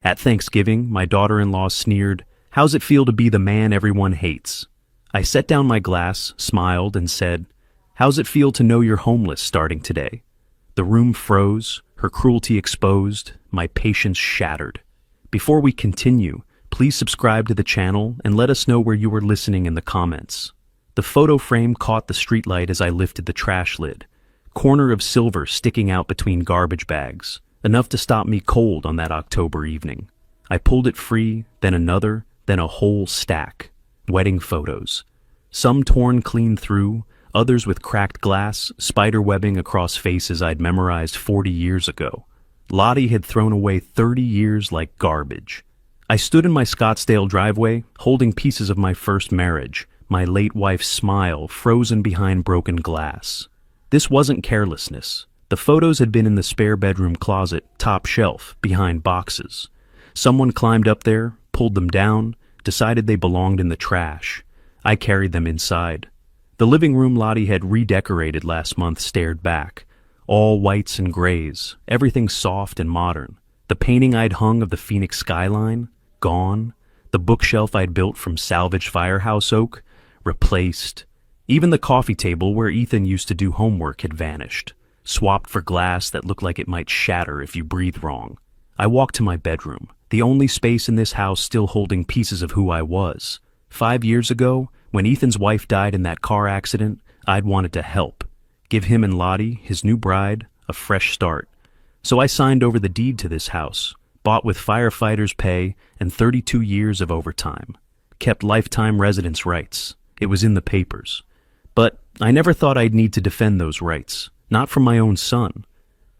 At Thanksgiving, my daughter-in-law sneered, "How's it feel to be the man everyone hates?" I set down my glass, smiled, and said, "How's it feel to know you're homeless starting today?" The room froze, her cruelty exposed, my patience shattered. Before we continue, please subscribe to the channel and let us know where you are listening in the comments. The photo frame caught the streetlight as I lifted the trash lid. Corner of silver sticking out between garbage bags, enough to stop me cold on that October evening. I pulled it free, then another, then a whole stack. Wedding photos. Some torn clean through, others with cracked glass, spider webbing across faces I'd memorized 40 years ago. Lottie had thrown away 30 years like garbage. I stood in my Scottsdale driveway, holding pieces of my first marriage, my late wife's smile frozen behind broken glass. This wasn't carelessness. The photos had been in the spare bedroom closet, top shelf, behind boxes. Someone climbed up there, pulled them down, decided they belonged in the trash. I carried them inside. The living room Lottie had redecorated last month stared back. All whites and grays, everything soft and modern. The painting I'd hung of the Phoenix skyline, gone. The bookshelf I'd built from salvaged firehouse oak, replaced. Even the coffee table where Ethan used to do homework had vanished, swapped for glass that looked like it might shatter if you breathed wrong. I walked to my bedroom, the only space in this house still holding pieces of who I was. 5 years ago, when Ethan's wife died in that car accident, I'd wanted to help. Give him and Lottie, his new bride, a fresh start. So I signed over the deed to this house, bought with firefighters' pay and 32 years of overtime. Kept lifetime residence rights. It was in the papers. But I never thought I'd need to defend those rights, not from my own son.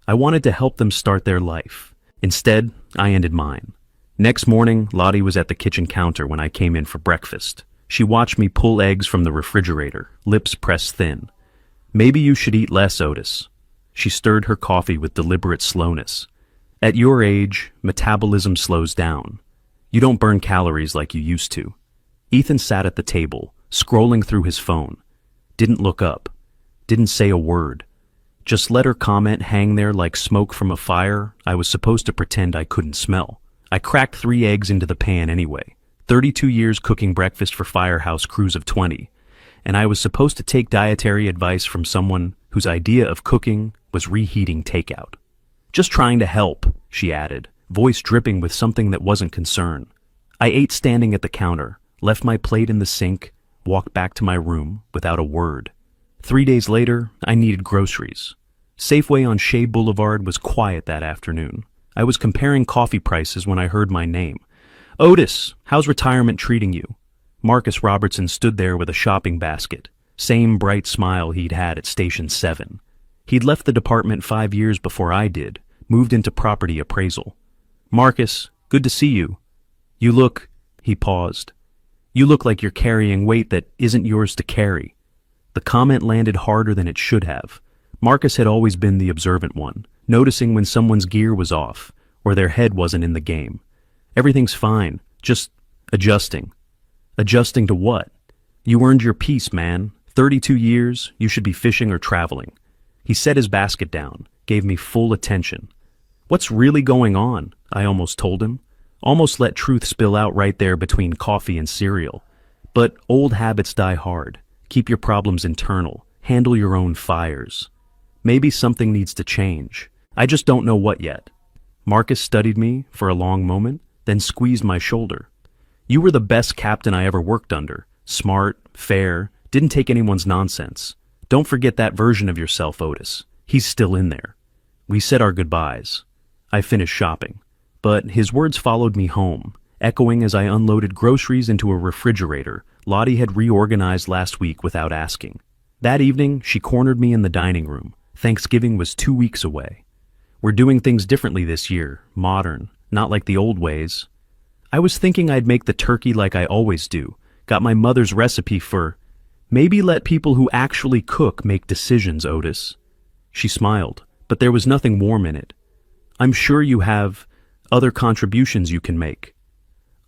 I wanted to help them start their life. Instead, I ended mine. Next morning, Lottie was at the kitchen counter when I came in for breakfast. She watched me pull eggs from the refrigerator, lips pressed thin. "Maybe you should eat less, Otis." She stirred her coffee with deliberate slowness. "At your age, metabolism slows down. You don't burn calories like you used to." Ethan sat at the table, scrolling through his phone. Didn't look up. Didn't say a word. Just let her comment hang there like smoke from a fire I was supposed to pretend I couldn't smell. I cracked 3 eggs into the pan anyway. 32 years cooking breakfast for firehouse crews of 20. And I was supposed to take dietary advice from someone whose idea of cooking was reheating takeout. "Just trying to help," she added, voice dripping with something that wasn't concern. I ate standing at the counter, left my plate in the sink, walked back to my room without a word. 3 days later, I needed groceries. Safeway on Shea Boulevard was quiet that afternoon. I was comparing coffee prices when I heard my name. "Otis, how's retirement treating you?" Marcus Robertson stood there with a shopping basket, same bright smile he'd had at Station 7. He'd left the department 5 years before I did, moved into property appraisal. "Marcus, good to see you. You look," he paused, "you look like you're carrying weight that isn't yours to carry." The comment landed harder than it should have. Marcus had always been the observant one, noticing when someone's gear was off, or their head wasn't in the game. "Everything's fine, just adjusting." Adjusting to what? "You earned your peace, man. 32 years, you should be fishing or traveling." He set his basket down, gave me full attention. "What's really going on?" I almost told him. Almost let truth spill out right there between coffee and cereal. But old habits die hard. Keep your problems internal. Handle your own fires. Maybe something needs to change. I just don't know what yet. Marcus studied me for a long moment, then squeezed my shoulder. "You were the best captain I ever worked under. Smart, fair, didn't take anyone's nonsense. Don't forget that version of yourself, Otis. He's still in there." We said our goodbyes. I finished shopping. But his words followed me home, echoing as I unloaded groceries into a refrigerator Lottie had reorganized last week without asking. That evening, she cornered me in the dining room. Thanksgiving was 2 weeks away. "We're doing things differently this year, modern, not like the old ways." I was thinking I'd make the turkey like I always do. Got my mother's recipe for, "Maybe let people who actually cook make decisions, Otis." She smiled, but there was nothing warm in it. "I'm sure you have other contributions you can make."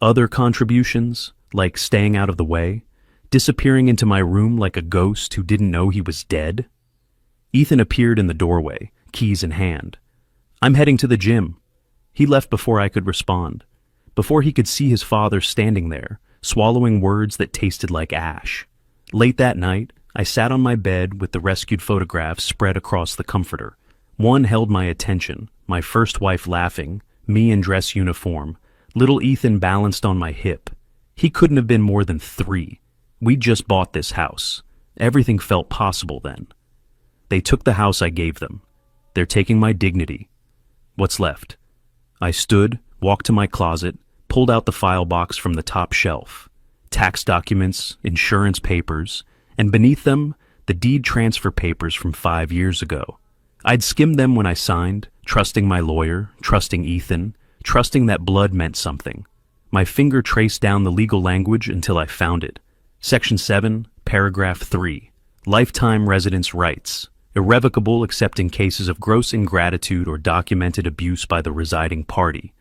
Other contributions, like staying out of the way, disappearing into my room like a ghost who didn't know he was dead. Ethan appeared in the doorway, keys in hand. "I'm heading to the gym." He left before I could respond, before he could see his father standing there, swallowing words that tasted like ash. Late that night, I sat on my bed with the rescued photographs spread across the comforter. One held my attention, my first wife laughing, me in dress uniform, little Ethan balanced on my hip. He couldn't have been more than 3. We'd just bought this house. Everything felt possible then. They took the house I gave them. They're taking my dignity. What's left? I stood, walked to my closet, pulled out the file box from the top shelf. Tax documents, insurance papers, and beneath them, the deed transfer papers from 5 years ago. I'd skimmed them when I signed, trusting my lawyer, trusting Ethan, trusting that blood meant something. My finger traced down the legal language until I found it. Section 7, Paragraph 3. Lifetime residence rights. Irrevocable except in cases of gross ingratitude or documented abuse by the residing party.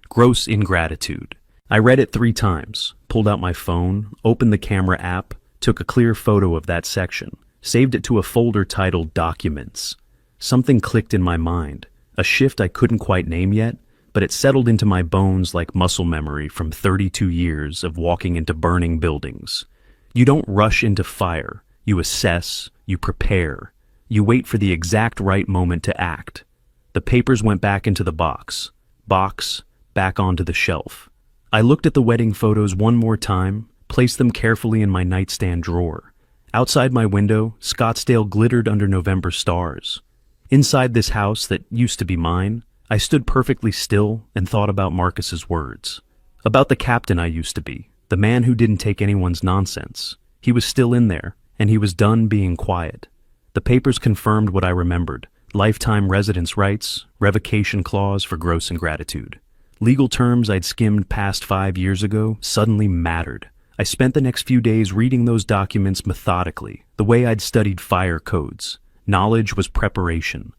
Gross ingratitude. I read it 3 times, pulled out my phone, opened the camera app, took a clear photo of that section, saved it to a folder titled Documents. Something clicked in my mind, a shift I couldn't quite name yet, but it settled into my bones like muscle memory from 32 years of walking into burning buildings. You don't rush into fire. You assess, you prepare, you wait for the exact right moment to act. The papers went back into the box, back onto the shelf. I looked at the wedding photos one more time, placed them carefully in my nightstand drawer. Outside my window, Scottsdale glittered under November stars. Inside this house that used to be mine, I stood perfectly still and thought about Marcus's words. About the captain I used to be, the man who didn't take anyone's nonsense. He was still in there, and he was done being quiet. The papers confirmed what I remembered. Lifetime residence rights, revocation clause for gross ingratitude. Legal terms I'd skimmed past 5 years ago suddenly mattered. I spent the next few days reading those documents methodically, the way I'd studied fire codes. Knowledge was preparation.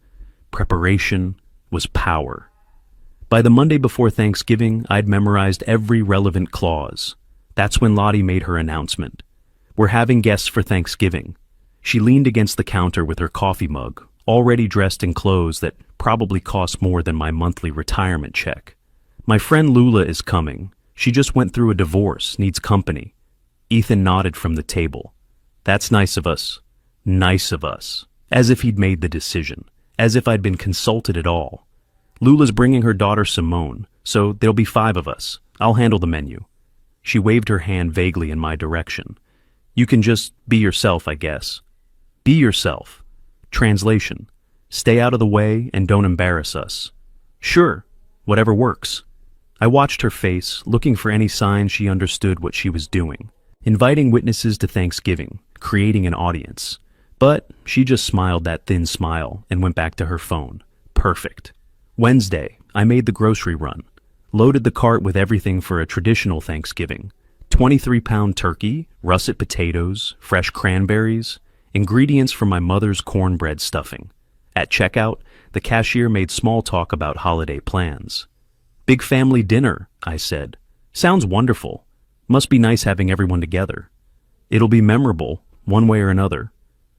Preparation was power. By the Monday before Thanksgiving, I'd memorized every relevant clause. That's when Lottie made her announcement. We're having guests for Thanksgiving. She leaned against the counter with her coffee mug, already dressed in clothes that probably cost more than my monthly retirement check. My friend Lula is coming. She just went through a divorce, needs company. Ethan nodded from the table. That's nice of us. Nice of us. As if he'd made the decision. As if I'd been consulted at all. Lula's bringing her daughter Simone, so there'll be 5 of us. I'll handle the menu. She waved her hand vaguely in my direction. You can just be yourself, I guess. Be yourself. Translation. Stay out of the way and don't embarrass us. Sure, whatever works. I watched her face, looking for any sign she understood what she was doing. Inviting witnesses to Thanksgiving, creating an audience. But she just smiled that thin smile and went back to her phone. Perfect. Wednesday, I made the grocery run. Loaded the cart with everything for a traditional Thanksgiving. 23-pound turkey, russet potatoes, fresh cranberries, ingredients for my mother's cornbread stuffing. At checkout, the cashier made small talk about holiday plans. Big family dinner, I said. Sounds wonderful. Must be nice having everyone together. It'll be memorable, one way or another.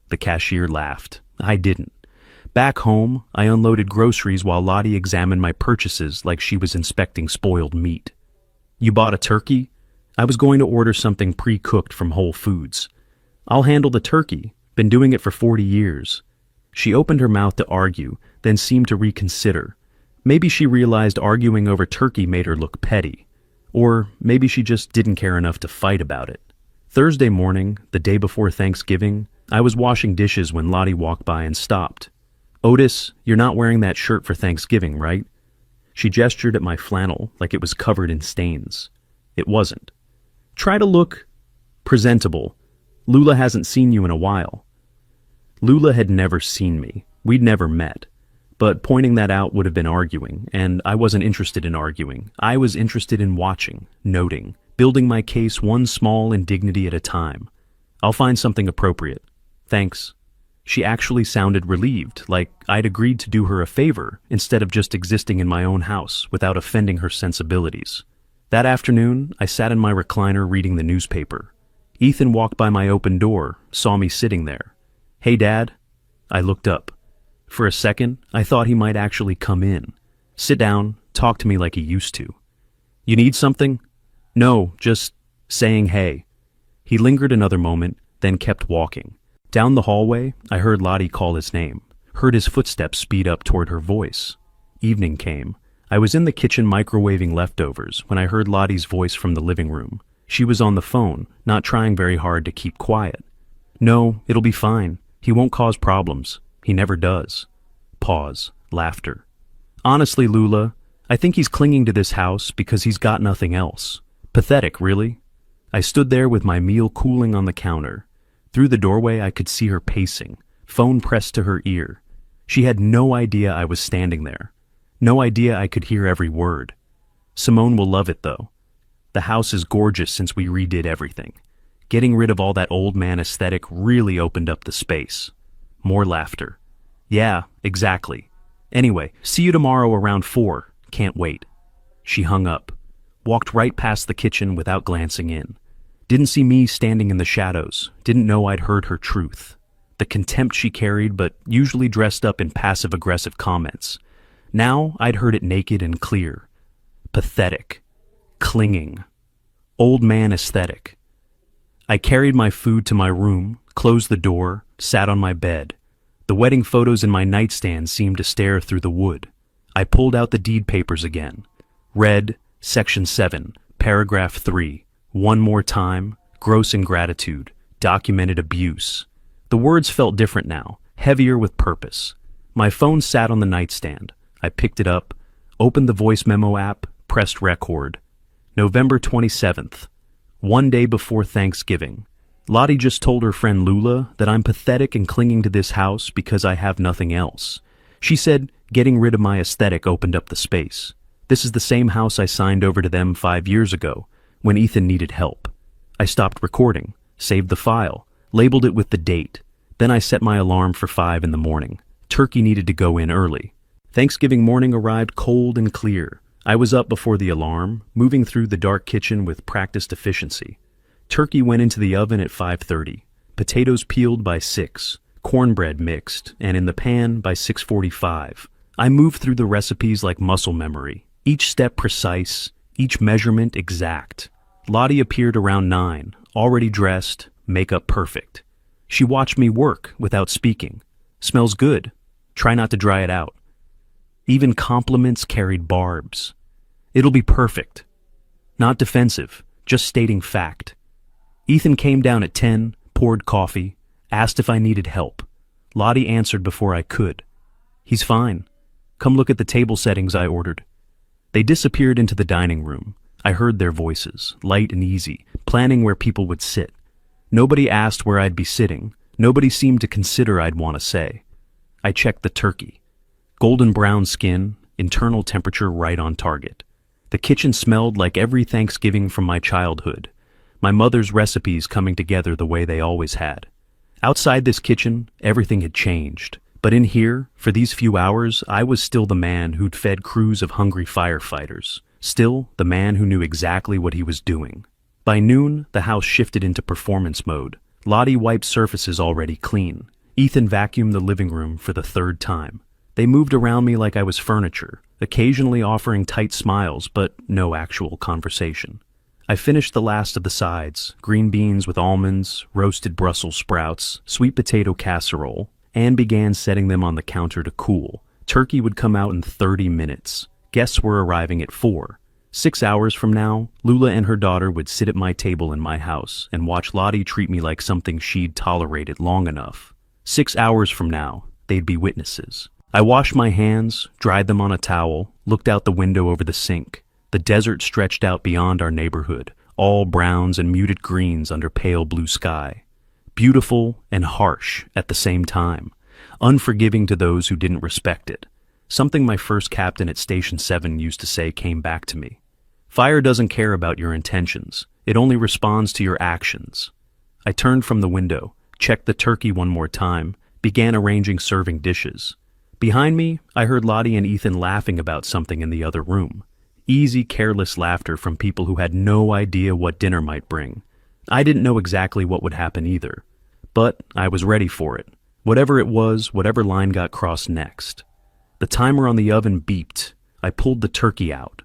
The cashier laughed. I didn't. Back home, I unloaded groceries while Lottie examined my purchases like she was inspecting spoiled meat. You bought a turkey? I was going to order something pre-cooked from Whole Foods. I'll handle the turkey. Been doing it for 40 years. She opened her mouth to argue, then seemed to reconsider. Maybe she realized arguing over turkey made her look petty. Or maybe she just didn't care enough to fight about it. Thursday morning, the day before Thanksgiving, I was washing dishes when Lottie walked by and stopped. Otis, you're not wearing that shirt for Thanksgiving, right? She gestured at my flannel like it was covered in stains. It wasn't. Try to look presentable. Lula hasn't seen you in a while. Lula had never seen me. We'd never met. But pointing that out would have been arguing, and I wasn't interested in arguing. I was interested in watching, noting, building my case one small indignity at a time. I'll find something appropriate. Thanks. She actually sounded relieved, like I'd agreed to do her a favor instead of just existing in my own house without offending her sensibilities. That afternoon, I sat in my recliner reading the newspaper. Ethan walked by my open door, saw me sitting there. Hey, Dad. I looked up. For a second, I thought he might actually come in. Sit down, talk to me like he used to. You need something? No, just saying hey. He lingered another moment, then kept walking. Down the hallway, I heard Lottie call his name, heard his footsteps speed up toward her voice. Evening came. I was in the kitchen microwaving leftovers when I heard Lottie's voice from the living room. She was on the phone, not trying very hard to keep quiet. No, it'll be fine. He won't cause problems. He never does. Pause. Laughter. Honestly, Lula, I think he's clinging to this house because he's got nothing else. Pathetic, really. I stood there with my meal cooling on the counter. Through the doorway I could see her pacing, phone pressed to her ear. She had no idea I was standing there. No idea I could hear every word. Simone will love it, though. The house is gorgeous since we redid everything. Getting rid of all that old man aesthetic really opened up the space. More laughter. Yeah, exactly. Anyway, see you tomorrow around 4. Can't wait. She hung up. Walked right past the kitchen without glancing in. Didn't see me standing in the shadows. Didn't know I'd heard her truth. The contempt she carried, but usually dressed up in passive-aggressive comments. Now I'd heard it naked and clear. Pathetic. Clinging. Old man aesthetic. I carried my food to my room, closed the door, sat on my bed. The wedding photos in my nightstand seemed to stare through the wood. I pulled out the deed papers again. Read Section 7, Paragraph 3. One more time, gross ingratitude, documented abuse. The words felt different now, heavier with purpose. My phone sat on the nightstand. I picked it up, opened the voice memo app, pressed record. November 27th, one day before Thanksgiving. Lottie just told her friend Lula that I'm pathetic and clinging to this house because I have nothing else. She said getting rid of my aesthetic opened up the space. This is the same house I signed over to them 5 years ago, when Ethan needed help. I stopped recording, saved the file, labeled it with the date. Then I set my alarm for 5 in the morning. Turkey needed to go in early. Thanksgiving morning arrived cold and clear. I was up before the alarm, moving through the dark kitchen with practiced efficiency. Turkey went into the oven at 5:30. Potatoes peeled by 6. Cornbread mixed, and in the pan by 6:45. I moved through the recipes like muscle memory. Each step precise, each measurement exact. Lottie appeared around 9, already dressed, makeup perfect. She watched me work without speaking. Smells good. Try not to dry it out. Even compliments carried barbs. It'll be perfect. Not defensive, just stating fact. Ethan came down at 10, poured coffee, asked if I needed help. Lottie answered before I could. He's fine. Come look at the table settings I ordered. They disappeared into the dining room. I heard their voices, light and easy, planning where people would sit. Nobody asked where I'd be sitting. Nobody seemed to consider I'd want to say. I checked the turkey. Golden brown skin, internal temperature right on target. The kitchen smelled like every Thanksgiving from my childhood. My mother's recipes coming together the way they always had. Outside this kitchen, everything had changed. But in here, for these few hours, I was still the man who'd fed crews of hungry firefighters. Still the man who knew exactly what he was doing. By noon, the house shifted into performance mode. Lottie wiped surfaces already clean. Ethan vacuumed the living room for the 3rd time. They moved around me like I was furniture, occasionally offering tight smiles, but no actual conversation. I finished the last of the sides, green beans with almonds, roasted Brussels sprouts, sweet potato casserole, and began setting them on the counter to cool. Turkey would come out in 30 minutes. Guests were arriving at 4. 6 hours from now, Lula and her daughter would sit at my table in my house and watch Lottie treat me like something she'd tolerated long enough. 6 hours from now, they'd be witnesses. I washed my hands, dried them on a towel, looked out the window over the sink. The desert stretched out beyond our neighborhood, all browns and muted greens under pale blue sky. Beautiful and harsh at the same time, unforgiving to those who didn't respect it. Something my first captain at Station 7 used to say came back to me. Fire doesn't care about your intentions. It only responds to your actions. I turned from the window, checked the turkey one more time, began arranging serving dishes. Behind me, I heard Lottie and Ethan laughing about something in the other room. Easy, careless laughter from people who had no idea what dinner might bring. I didn't know exactly what would happen either, but I was ready for it. Whatever it was, whatever line got crossed next. The timer on the oven beeped. I pulled the turkey out.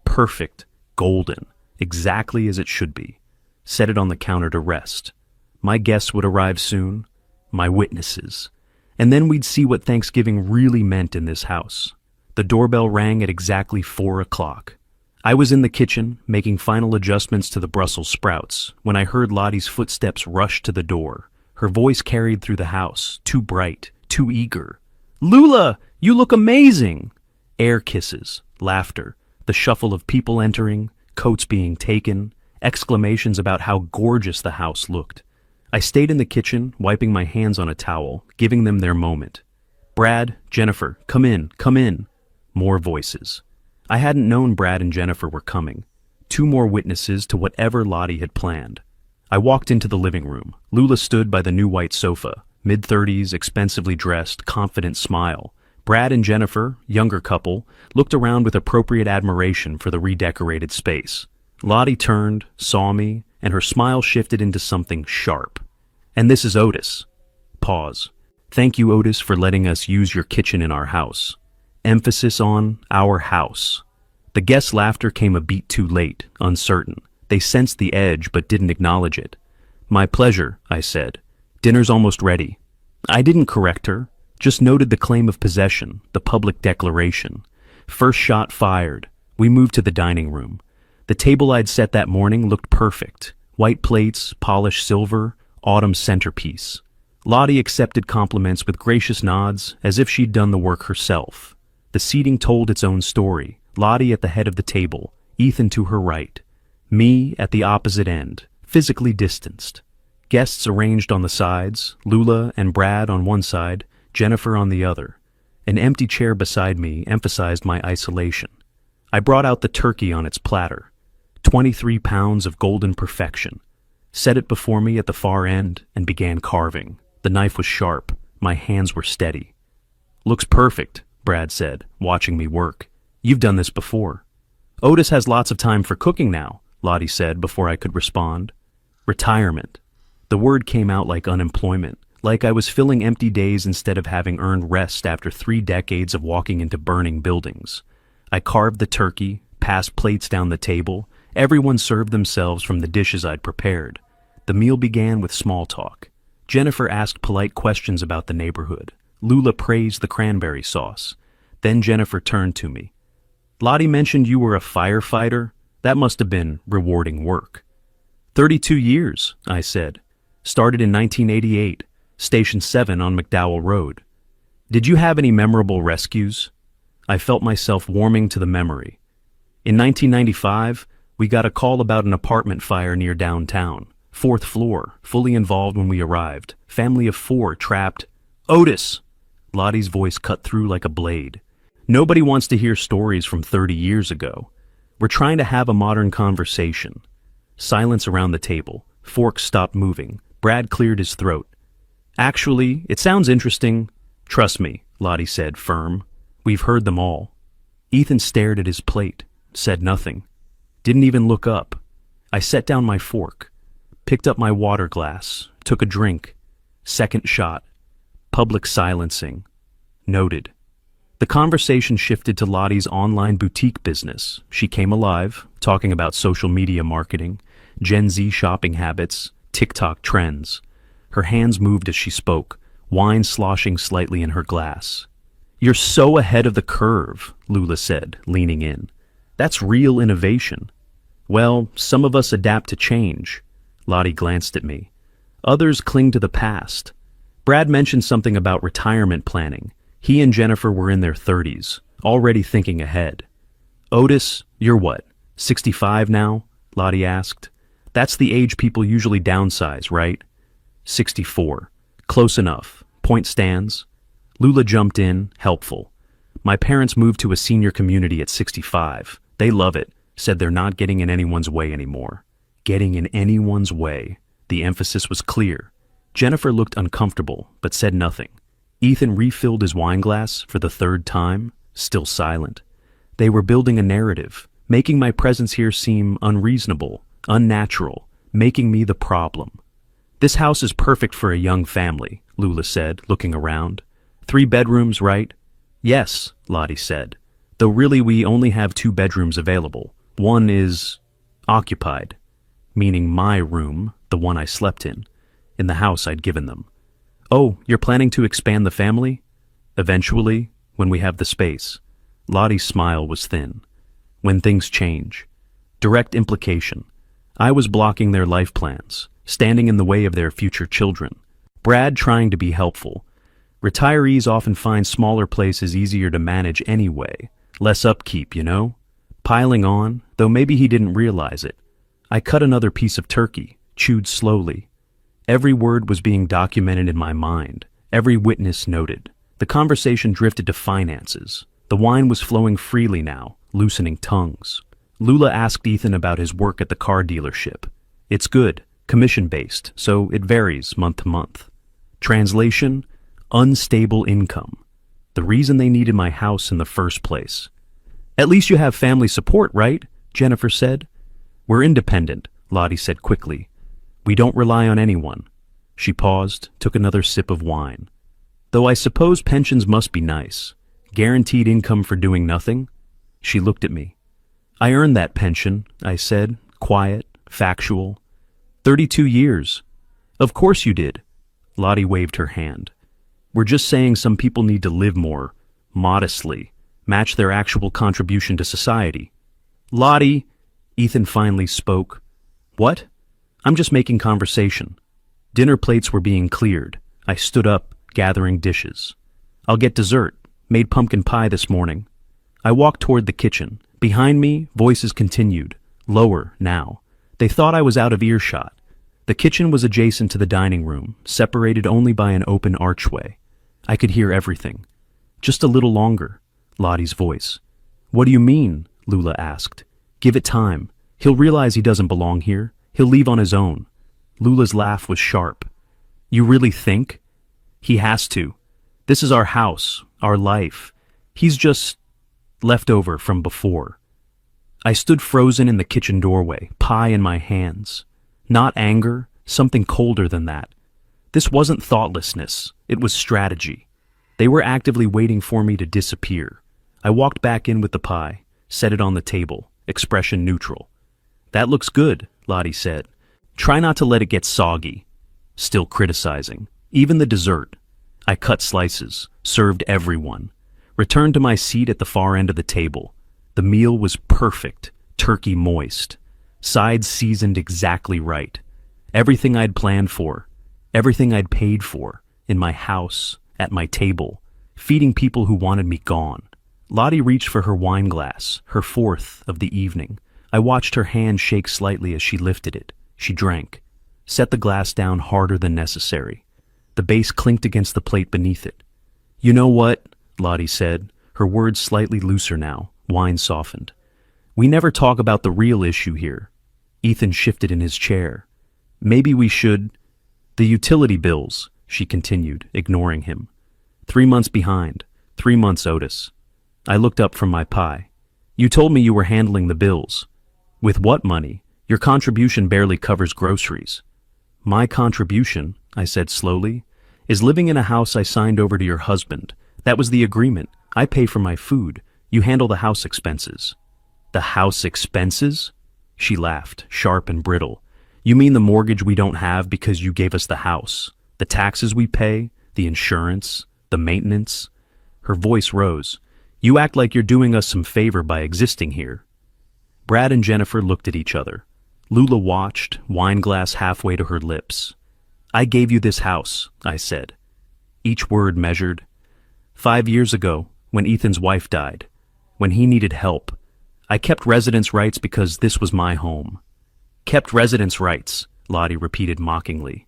Perfect, golden, exactly as it should be. Set it on the counter to rest. My guests would arrive soon, my witnesses. And then we'd see what Thanksgiving really meant in this house. The doorbell rang at exactly 4 o'clock. I was in the kitchen, making final adjustments to the Brussels sprouts, when I heard Lottie's footsteps rush to the door. Her voice carried through the house, too bright, too eager. "Lula, you look amazing!" Air kisses, laughter, the shuffle of people entering, coats being taken, exclamations about how gorgeous the house looked. I stayed in the kitchen, wiping my hands on a towel, giving them their moment. "Brad, Jennifer, come in, come in." More voices. I hadn't known Brad and Jennifer were coming. 2 more witnesses to whatever Lottie had planned. I walked into the living room. Lula stood by the new white sofa, mid-30s, expensively dressed, confident smile. Brad and Jennifer, younger couple, looked around with appropriate admiration for the redecorated space. Lottie turned, saw me, and her smile shifted into something sharp. "And this is Otis." Pause. "Thank you, Otis, for letting us use your kitchen in our house." Emphasis on our house. The guests' laughter came a beat too late, uncertain. They sensed the edge but didn't acknowledge it. "My pleasure," I said. "Dinner's almost ready." I didn't correct her, just noted the claim of possession, the public declaration. First shot fired. We moved to the dining room. The table I'd set that morning looked perfect. White plates, polished silver, autumn centerpiece. Lottie accepted compliments with gracious nods, as if she'd done the work herself. The seating told its own story. Lottie at the head of the table, Ethan to her right. Me at the opposite end, physically distanced. Guests arranged on the sides, Lula and Brad on one side, Jennifer on the other. An empty chair beside me emphasized my isolation. I brought out the turkey on its platter. 23 pounds of golden perfection. Set it before me at the far end and began carving. The knife was sharp. My hands were steady. "Looks perfect," Brad said, watching me work. "You've done this before." "Otis has lots of time for cooking now," Lottie said before I could respond. Retirement. The word came out like unemployment, like I was filling empty days instead of having earned rest after 3 decades of walking into burning buildings. I carved the turkey, passed plates down the table. Everyone served themselves from the dishes I'd prepared. The meal began with small talk. Jennifer asked polite questions about the neighborhood. Lula praised the cranberry sauce. Then Jennifer turned to me. "Lottie mentioned you were a firefighter. That must have been rewarding work." 32 years, I said. "Started in 1988, Station 7 on McDowell Road." "Did you have any memorable rescues?" I felt myself warming to the memory. "In 1995, we got a call about an apartment fire near downtown. 4th floor, fully involved when we arrived. Family of 4 trapped." "Otis!" Lottie's voice cut through like a blade. "Nobody wants to hear stories from 30 years ago. We're trying to have a modern conversation." Silence around the table. Forks stopped moving. Brad cleared his throat. "Actually, it sounds interesting." "Trust me," Lottie said, firm. "We've heard them all." Ethan stared at his plate, said nothing. Didn't even look up. I set down my fork, picked up my water glass, took a drink. Second shot. Public silencing. Noted. The conversation shifted to Lottie's online boutique business. She came alive, talking about social media marketing, Gen Z shopping habits, TikTok trends. Her hands moved as she spoke, wine sloshing slightly in her glass. "You're so ahead of the curve," Lula said, leaning in. "That's real innovation." "Well, some of us adapt to change." Lottie glanced at me. "Others cling to the past." Brad mentioned something about retirement planning. He and Jennifer were in their 30s, already thinking ahead. "Otis, you're what, 65 now?" Lottie asked. "That's the age people usually downsize, right?" 64. "Close enough. Point stands." Lula jumped in, helpful. "My parents moved to a senior community at 65. They love it, said they're not getting in anyone's way anymore." Getting in anyone's way. The emphasis was clear. Jennifer looked uncomfortable, but said nothing. Ethan refilled his wine glass for the 3rd time, still silent. They were building a narrative, making my presence here seem unreasonable, unnatural, making me the problem. "This house is perfect for a young family," Lula said, looking around. 3 bedrooms, right?" "Yes," Lottie said. Though really we only have 2 bedrooms available. One is occupied, meaning my room, the one I slept in the house I'd given them. Oh, you're planning to expand the family? Eventually, when we have the space. Lottie's smile was thin. When things change. Direct implication. I was blocking their life plans, standing in the way of their future children. Brad trying to be helpful. Retirees often find smaller places easier to manage anyway. Less upkeep, you know? Piling on, though maybe he didn't realize it. I cut another piece of turkey, chewed slowly. Every word was being documented in my mind, every witness noted. The conversation drifted to finances. The wine was flowing freely now, loosening tongues. Lula asked Ethan about his work at the car dealership. It's good, commission-based, so it varies month to month. Translation: unstable income. The reason they needed my house in the first place. At least you have family support, right? Jennifer said. We're independent, Lottie said quickly. We don't rely on anyone. She paused, took another sip of wine. Though I suppose pensions must be nice. Guaranteed income for doing nothing? She looked at me. I earned that pension, I said, quiet, factual. 32 years. Of course you did. Lottie waved her hand. We're just saying some people need to live more, modestly, match their actual contribution to society. Lottie, Ethan finally spoke. What? I'm just making conversation. Dinner plates were being cleared. I stood up, gathering dishes. I'll get dessert. Made pumpkin pie this morning. I walked toward the kitchen. Behind me, voices continued, lower now. They thought I was out of earshot. The kitchen was adjacent to the dining room, separated only by an open archway. I could hear everything. Just a little longer, Lottie's voice. What do you mean? Lula asked. Give it time. He'll realize he doesn't belong here. He'll leave on his own. Lula's laugh was sharp. You really think? He has to. This is our house, our life. He's just left over from before. I stood frozen in the kitchen doorway, pie in my hands. Not anger, something colder than that. This wasn't thoughtlessness, it was strategy. They were actively waiting for me to disappear. I walked back in with the pie, set it on the table, expression neutral. That looks good, Lottie said. Try not to let it get soggy. Still criticizing. Even the dessert. I cut slices, served everyone. Returned to my seat at the far end of the table. The meal was perfect, turkey moist. Sides seasoned exactly right. Everything I'd planned for. Everything I'd paid for. In my house, at my table. Feeding people who wanted me gone. Lottie reached for her wine glass, her fourth of the evening. I watched her hand shake slightly as she lifted it. She drank. Set the glass down harder than necessary. The base clinked against the plate beneath it. You know what? Lottie said, her words slightly looser now, wine softened. We never talk about the real issue here. Ethan shifted in his chair. Maybe we should... The utility bills, she continued, ignoring him. 3 months behind. 3 months, Otis. I looked up from my pie. You told me you were handling the bills. With what money? Your contribution barely covers groceries. My contribution, I said slowly, is living in a house I signed over to your husband. That was the agreement. I pay for my food. You handle the house expenses. The house expenses? She laughed, sharp and brittle. You mean the mortgage we don't have because you gave us the house? The taxes we pay? The insurance? The maintenance? Her voice rose. You act like you're doing us some favor by existing here. Brad and Jennifer looked at each other. Lula watched, wine glass halfway to her lips. I gave you this house, I said. Each word measured. 5 years ago, when Ethan's wife died, when he needed help, I kept residence rights because this was my home. Kept residence rights, Lottie repeated mockingly.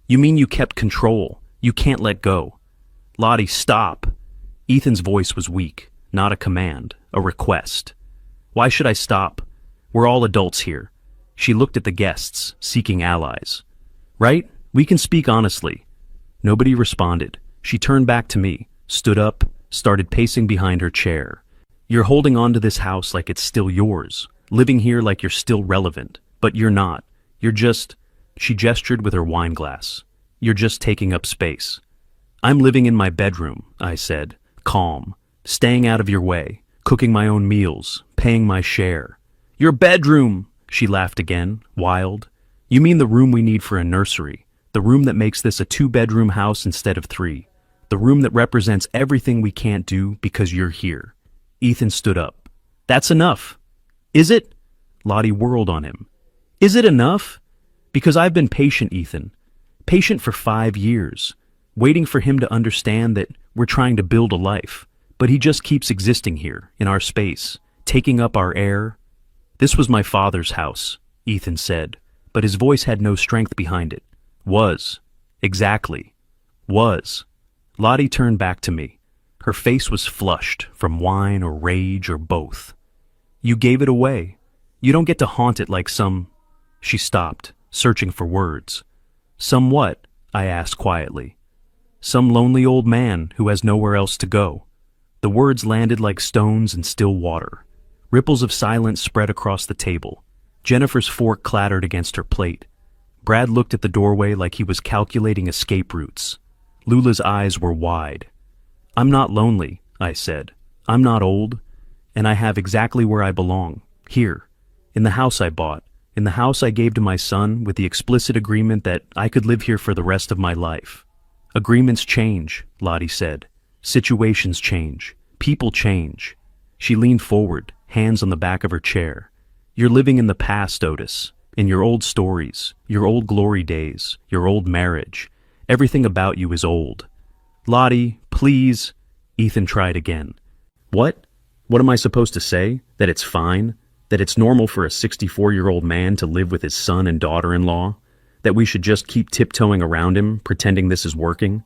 You mean you kept control? You can't let go. Lottie, stop. Ethan's voice was weak, not a command, a request. Why should I stop? We're all adults here. She looked at the guests, seeking allies. Right? We can speak honestly. Nobody responded. She turned back to me, stood up, started pacing behind her chair. You're holding on to this house like it's still yours, living here like you're still relevant, but you're not. You're just... She gestured with her wine glass. You're just taking up space. I'm living in my bedroom, I said, calm, staying out of your way, cooking my own meals, paying my share. Your bedroom, she laughed again, wild. You mean the room we need for a nursery, the room that makes this a 2-bedroom house instead of 3, the room that represents everything we can't do because you're here. Ethan stood up. That's enough. Is it? Lottie whirled on him. Is it enough? Because I've been patient, Ethan. Patient for 5 years, waiting for him to understand that we're trying to build a life, but he just keeps existing here, in our space, taking up our air. This was my father's house, Ethan said, but his voice had no strength behind it. Was. Exactly. Was. Lottie turned back to me. Her face was flushed from wine or rage or both. You gave it away. You don't get to haunt it like some... She stopped, searching for words. Some what? I asked quietly. Some lonely old man who has nowhere else to go. The words landed like stones in still water. Ripples of silence spread across the table. Jennifer's fork clattered against her plate. Brad looked at the doorway like he was calculating escape routes. Lula's eyes were wide. I'm not lonely, I said. I'm not old, and I have exactly where I belong, here, in the house I bought, in the house I gave to my son with the explicit agreement that I could live here for the rest of my life. Agreements change, Lottie said. Situations change. People change. She leaned forward, hands on the back of her chair. You're living in the past, Otis, in your old stories, your old glory days, your old marriage. Everything about you is old. Lottie, please. Ethan tried again. What? What am I supposed to say? That it's fine? That it's normal for a 64-year-old man to live with his son and daughter-in-law? That we should just keep tiptoeing around him, pretending this is working?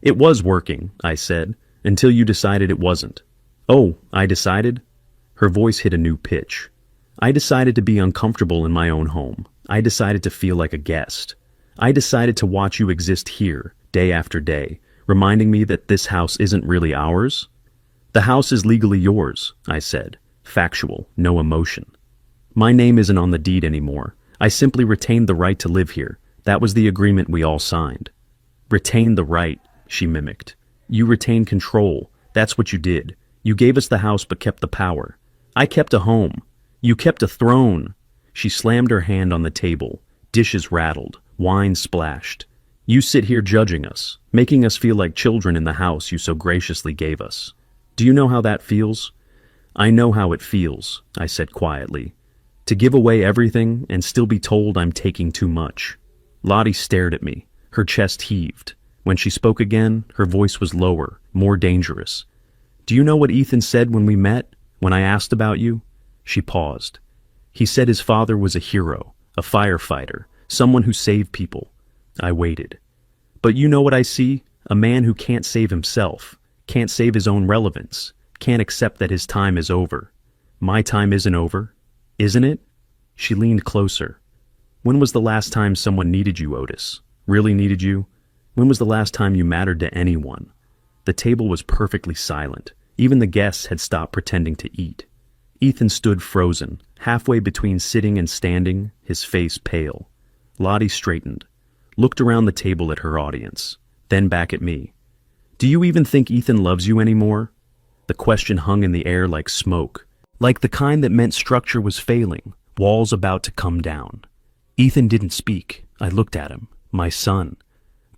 It was working, I said, until you decided it wasn't. Oh, I decided? Her voice hit a new pitch. I decided to be uncomfortable in my own home. I decided to feel like a guest. I decided to watch you exist here, day after day, reminding me that this house isn't really ours. The house is legally yours, I said, factual, no emotion. My name isn't on the deed anymore. I simply retained the right to live here. That was the agreement we all signed. Retain the right, she mimicked. You retained control. That's what you did. You gave us the house but kept the power. I kept a home. You kept a throne. She slammed her hand on the table. Dishes rattled. Wine splashed. You sit here judging us, making us feel like children in the house you so graciously gave us. Do you know how that feels? I know how it feels, I said quietly. To give away everything and still be told I'm taking too much. Lottie stared at me. Her chest heaved. When she spoke again, her voice was lower, more dangerous. Do you know what Ethan said when we met, when I asked about you? She paused. He said his father was a hero, a firefighter, someone who saved people. I waited. But you know what I see? A man who can't save himself, can't save his own relevance, can't accept that his time is over. My time isn't over, isn't it? She leaned closer. When was the last time someone needed you, Otis? Really needed you? When was the last time you mattered to anyone? The table was perfectly silent. Even the guests had stopped pretending to eat. Ethan stood frozen, halfway between sitting and standing, his face pale. Lottie straightened, looked around the table at her audience, then back at me. Do you even think Ethan loves you anymore? The question hung in the air like smoke, like the kind that meant structure was failing, walls about to come down. Ethan didn't speak. I looked at him. My son.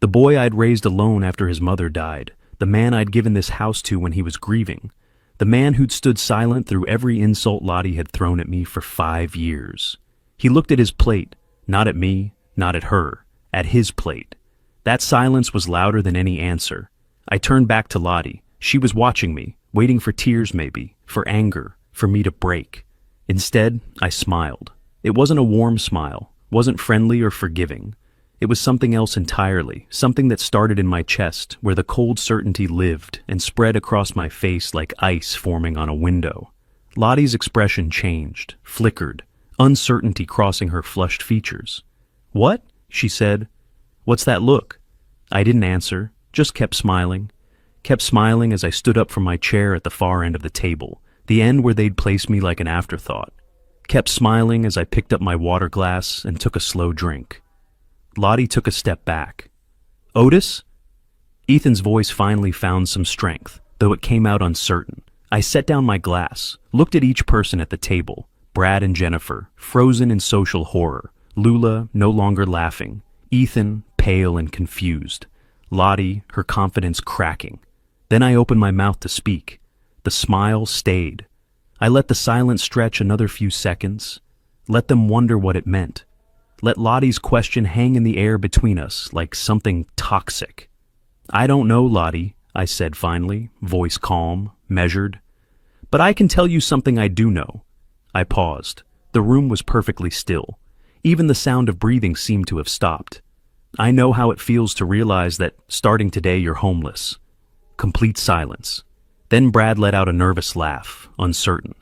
The boy I'd raised alone after his mother died. The man I'd given this house to when he was grieving. The man who'd stood silent through every insult Lottie had thrown at me for 5 years. He looked at his plate, not at me, not at her, at his plate. That silence was louder than any answer. I turned back to Lottie. She was watching me, waiting for tears maybe, for anger, for me to break. Instead, I smiled. It wasn't a warm smile, wasn't friendly or forgiving. It was something else entirely, something that started in my chest, where the cold certainty lived and spread across my face like ice forming on a window. Lottie's expression changed, flickered, uncertainty crossing her flushed features. What? She said. What's that look? I didn't answer, just kept smiling as I stood up from my chair at the far end of the table, the end where they'd placed me like an afterthought. Kept smiling as I picked up my water glass and took a slow drink. Lottie took a step back. Otis? Ethan's voice finally found some strength, though it came out uncertain. I set down my glass, looked at each person at the table, Brad and Jennifer, frozen in social horror, Lula, no longer laughing, Ethan, pale and confused, Lottie, her confidence cracking. Then I opened my mouth to speak. The smile stayed. I let the silence stretch another few seconds, let them wonder what it meant. Let Lottie's question hang in the air between us like something toxic. I don't know, Lottie, I said finally, voice calm, measured. But I can tell you something I do know. I paused. The room was perfectly still. Even the sound of breathing seemed to have stopped. I know how it feels to realize that starting today you're homeless. Complete silence. Then Brad let out a nervous laugh, uncertain.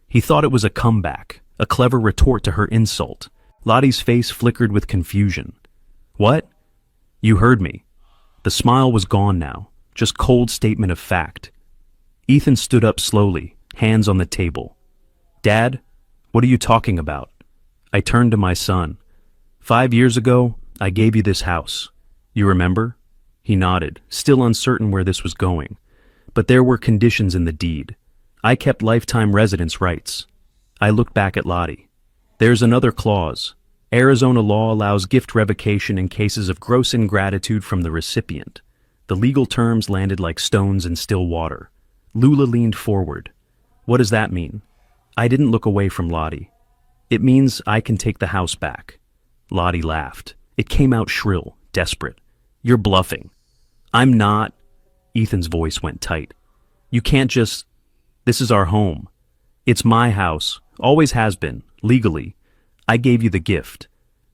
He thought it was a comeback, a clever retort to her insult. Lottie's face flickered with confusion. What? You heard me. The smile was gone now, just cold statement of fact. Ethan stood up slowly, hands on the table. Dad, what are you talking about? I turned to my son. 5 years ago, I gave you this house. You remember? He nodded, still uncertain where this was going. But there were conditions in the deed. I kept lifetime residence rights. I looked back at Lottie. There's another clause. Arizona law allows gift revocation in cases of gross ingratitude from the recipient. The legal terms landed like stones in still water. Lula leaned forward. What does that mean? I didn't look away from Lottie. It means I can take the house back. Lottie laughed. It came out shrill, desperate. You're bluffing. I'm not. Ethan's voice went tight. You can't just. This is our home. It's my house, always has been, legally. I gave you the gift.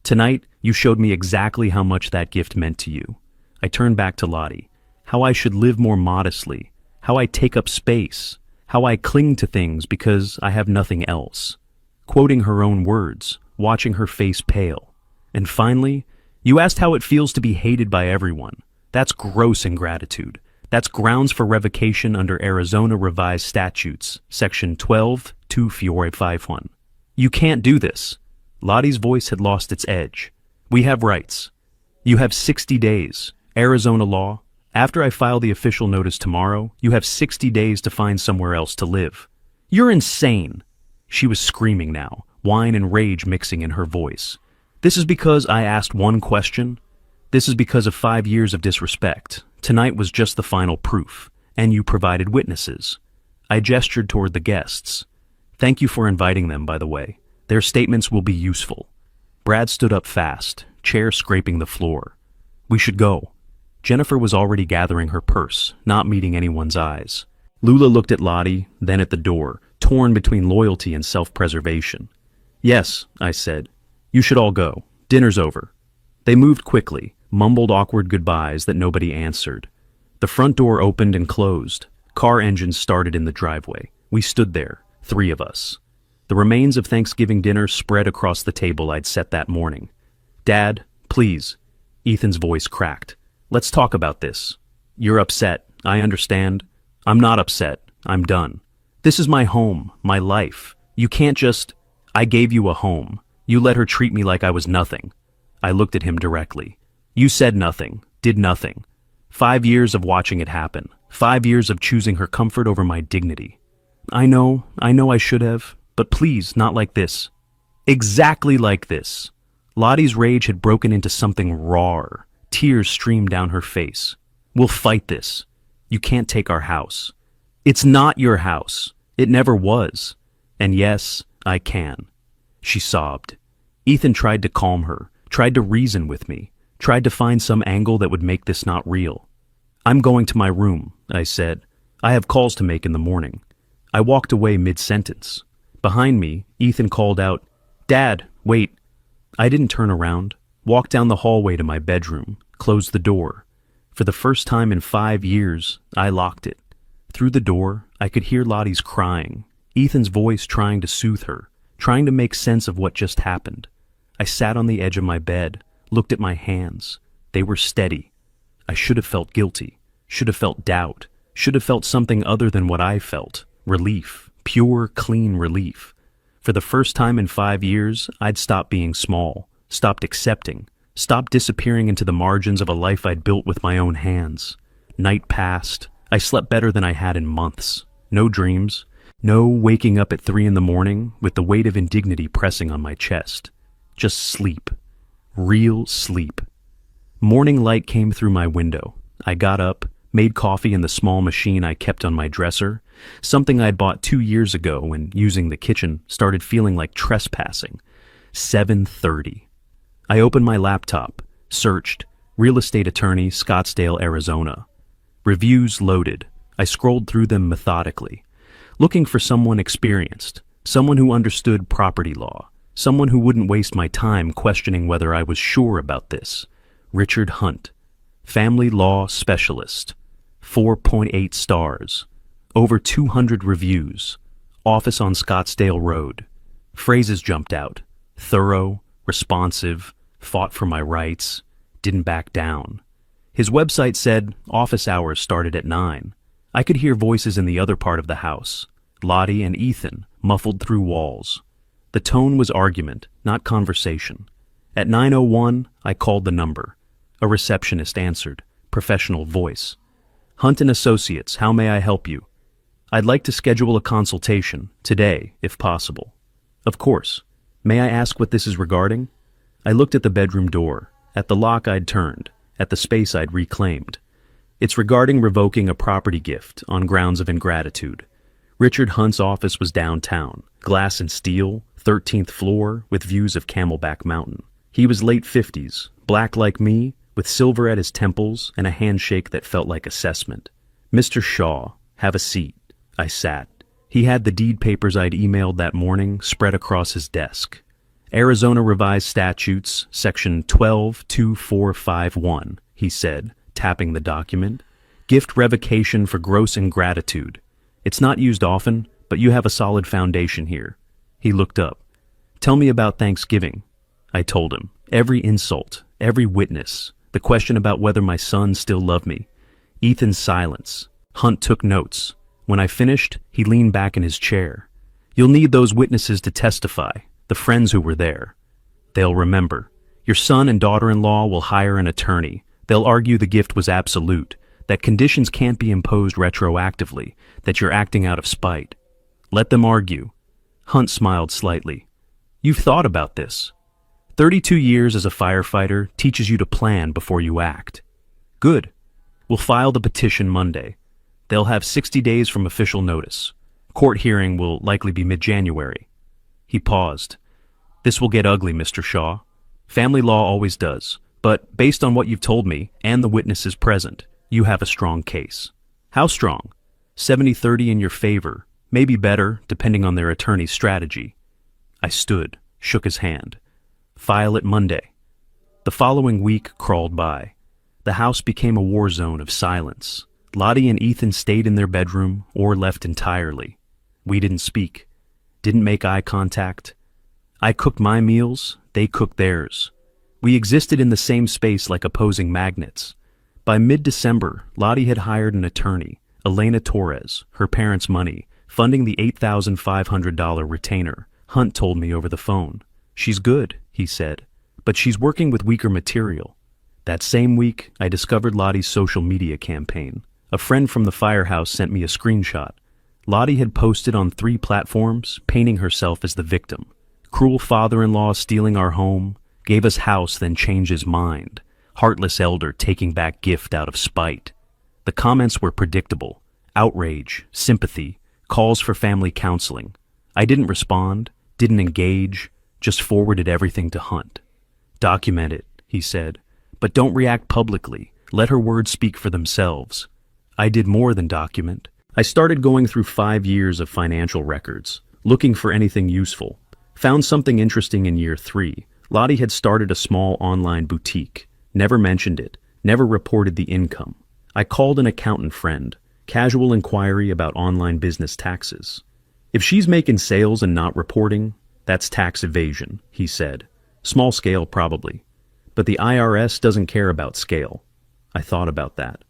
Tonight, you showed me exactly how much that gift meant to you. I turned back to Lottie. How I should live more modestly. How I take up space. How I cling to things because I have nothing else. Quoting her own words, watching her face pale. And finally, you asked how it feels to be hated by everyone. That's gross ingratitude. That's grounds for revocation under Arizona Revised Statutes, Section 12-251. You can't do this. Lottie's voice had lost its edge. We have rights. You have 60 days. Arizona law. After I file the official notice tomorrow, you have 60 days to find somewhere else to live. You're insane. She was screaming now, whine and rage mixing in her voice. This is because I asked one question. This is because of 5 years of disrespect. Tonight was just the final proof, and you provided witnesses. I gestured toward the guests. Thank you for inviting them, by the way. Their statements will be useful. Brad stood up fast, chair scraping the floor. We should go. Jennifer was already gathering her purse, not meeting anyone's eyes. Lula looked at Lottie, then at the door, torn between loyalty and self-preservation. Yes, I said. You should all go. Dinner's over. They moved quickly, mumbled awkward goodbyes that nobody answered. The front door opened and closed. Car engines started in the driveway. We stood there, 3 of us. The remains of Thanksgiving dinner spread across the table I'd set that morning. Dad, please. Ethan's voice cracked. Let's talk about this. You're upset. I understand. I'm not upset. I'm done. This is my home, my life. You can't just. I gave you a home. You let her treat me like I was nothing. I looked at him directly. You said nothing, did nothing. 5 years of watching it happen. 5 years of choosing her comfort over my dignity. I know I should have, but please, not like this. Exactly like this. Lottie's rage had broken into something rawer. Tears streamed down her face. We'll fight this. You can't take our house. It's not your house. It never was. And yes, I can. She sobbed. Ethan tried to calm her, tried to reason with me, tried to find some angle that would make this not real. I'm going to my room, I said. I have calls to make in the morning. I walked away mid-sentence. Behind me, Ethan called out, Dad, wait. I didn't turn around, walked down the hallway to my bedroom, closed the door. For the first time in 5 years, I locked it. Through the door, I could hear Lottie's crying, Ethan's voice trying to soothe her, trying to make sense of what just happened. I sat on the edge of my bed, looked at my hands. They were steady. I should have felt guilty, should have felt doubt, should have felt something other than what I felt. Relief, pure, clean relief. For the first time in 5 years, I'd stopped being small, stopped accepting, stopped disappearing into the margins of a life I'd built with my own hands. Night passed. I slept better than I had in months. No dreams. No waking up at 3 in the morning with the weight of indignity pressing on my chest. Just sleep. Real sleep. Morning light came through my window. I got up, made coffee in the small machine I kept on my dresser, something I'd bought 2 years ago when using the kitchen started feeling like trespassing. 7:30. I opened my laptop, searched, real estate attorney, Scottsdale, Arizona. Reviews loaded. I scrolled through them methodically, looking for someone experienced, someone who understood property law, someone who wouldn't waste my time questioning whether I was sure about this. Richard Hunt, family law specialist, 4.8 stars, over 200 reviews, office on Scottsdale Road. Phrases jumped out: thorough, responsive, fought for my rights, didn't back down. His website said office hours started at 9. I could hear voices in the other part of the house, Lottie and Ethan, muffled through walls. The tone was argument, not conversation. At 9:01, I called the number. A receptionist answered, professional voice. Hunt and Associates, how may I help you? I'd like to schedule a consultation, today, if possible. Of course. May I ask what this is regarding? I looked at the bedroom door, at the lock I'd turned, at the space I'd reclaimed. It's regarding revoking a property gift on grounds of ingratitude. Richard Hunt's office was downtown, glass and steel, 13th floor, with views of Camelback Mountain. He was late 50s, black like me, with silver at his temples and a handshake that felt like assessment. Mr. Shaw, have a seat. I sat. He had the deed papers I'd emailed that morning spread across his desk. Arizona Revised Statutes, Section 122451, he said, tapping the document. Gift revocation for gross ingratitude. It's not used often, but you have a solid foundation here. He looked up. Tell me about Thanksgiving. I told him. Every insult, every witness, the question about whether my son still loved me. Ethan's silence. Hunt took notes. When I finished, he leaned back in his chair. You'll need those witnesses to testify, the friends who were there. They'll remember. Your son and daughter-in-law will hire an attorney. They'll argue the gift was absolute, that conditions can't be imposed retroactively, that you're acting out of spite. Let them argue. Hunt smiled slightly. You've thought about this. 32 years as a firefighter teaches you to plan before you act. Good. We'll file the petition Monday. They'll have 60 days from official notice. Court hearing will likely be mid-January. He paused. This will get ugly, Mr. Shaw. Family law always does. But based on what you've told me and the witnesses present, you have a strong case. How strong? 70-30 in your favor, maybe better, depending on their attorney's strategy. I stood, shook his hand. File it Monday. The following week crawled by. The house became a war zone of silence. Lottie and Ethan stayed in their bedroom or left entirely. We didn't speak, didn't make eye contact. I cooked my meals, they cooked theirs. We existed in the same space like opposing magnets. By mid-December, Lottie had hired an attorney, Elena Torres, her parents' money, funding the $8,500 retainer. Hunt told me over the phone. She's good, he said, but she's working with weaker material. That same week, I discovered Lottie's social media campaign. A friend from the firehouse sent me a screenshot. Lottie had posted on 3 platforms, painting herself as the victim. Cruel father-in-law stealing our home, gave us house then changed his mind. Heartless elder taking back gift out of spite. The comments were predictable. Outrage, sympathy, calls for family counseling. I didn't respond, didn't engage, just forwarded everything to Hunt. Document it, he said, but don't react publicly. Let her words speak for themselves. I did more than document. I started going through 5 years of financial records, looking for anything useful. Found something interesting in year 3. Lottie had started a small online boutique. Never mentioned it, never reported the income. I called an accountant friend, casual inquiry about online business taxes. If she's making sales and not reporting, that's tax evasion, he said. Small scale probably. But the IRS doesn't care about scale. I thought about that.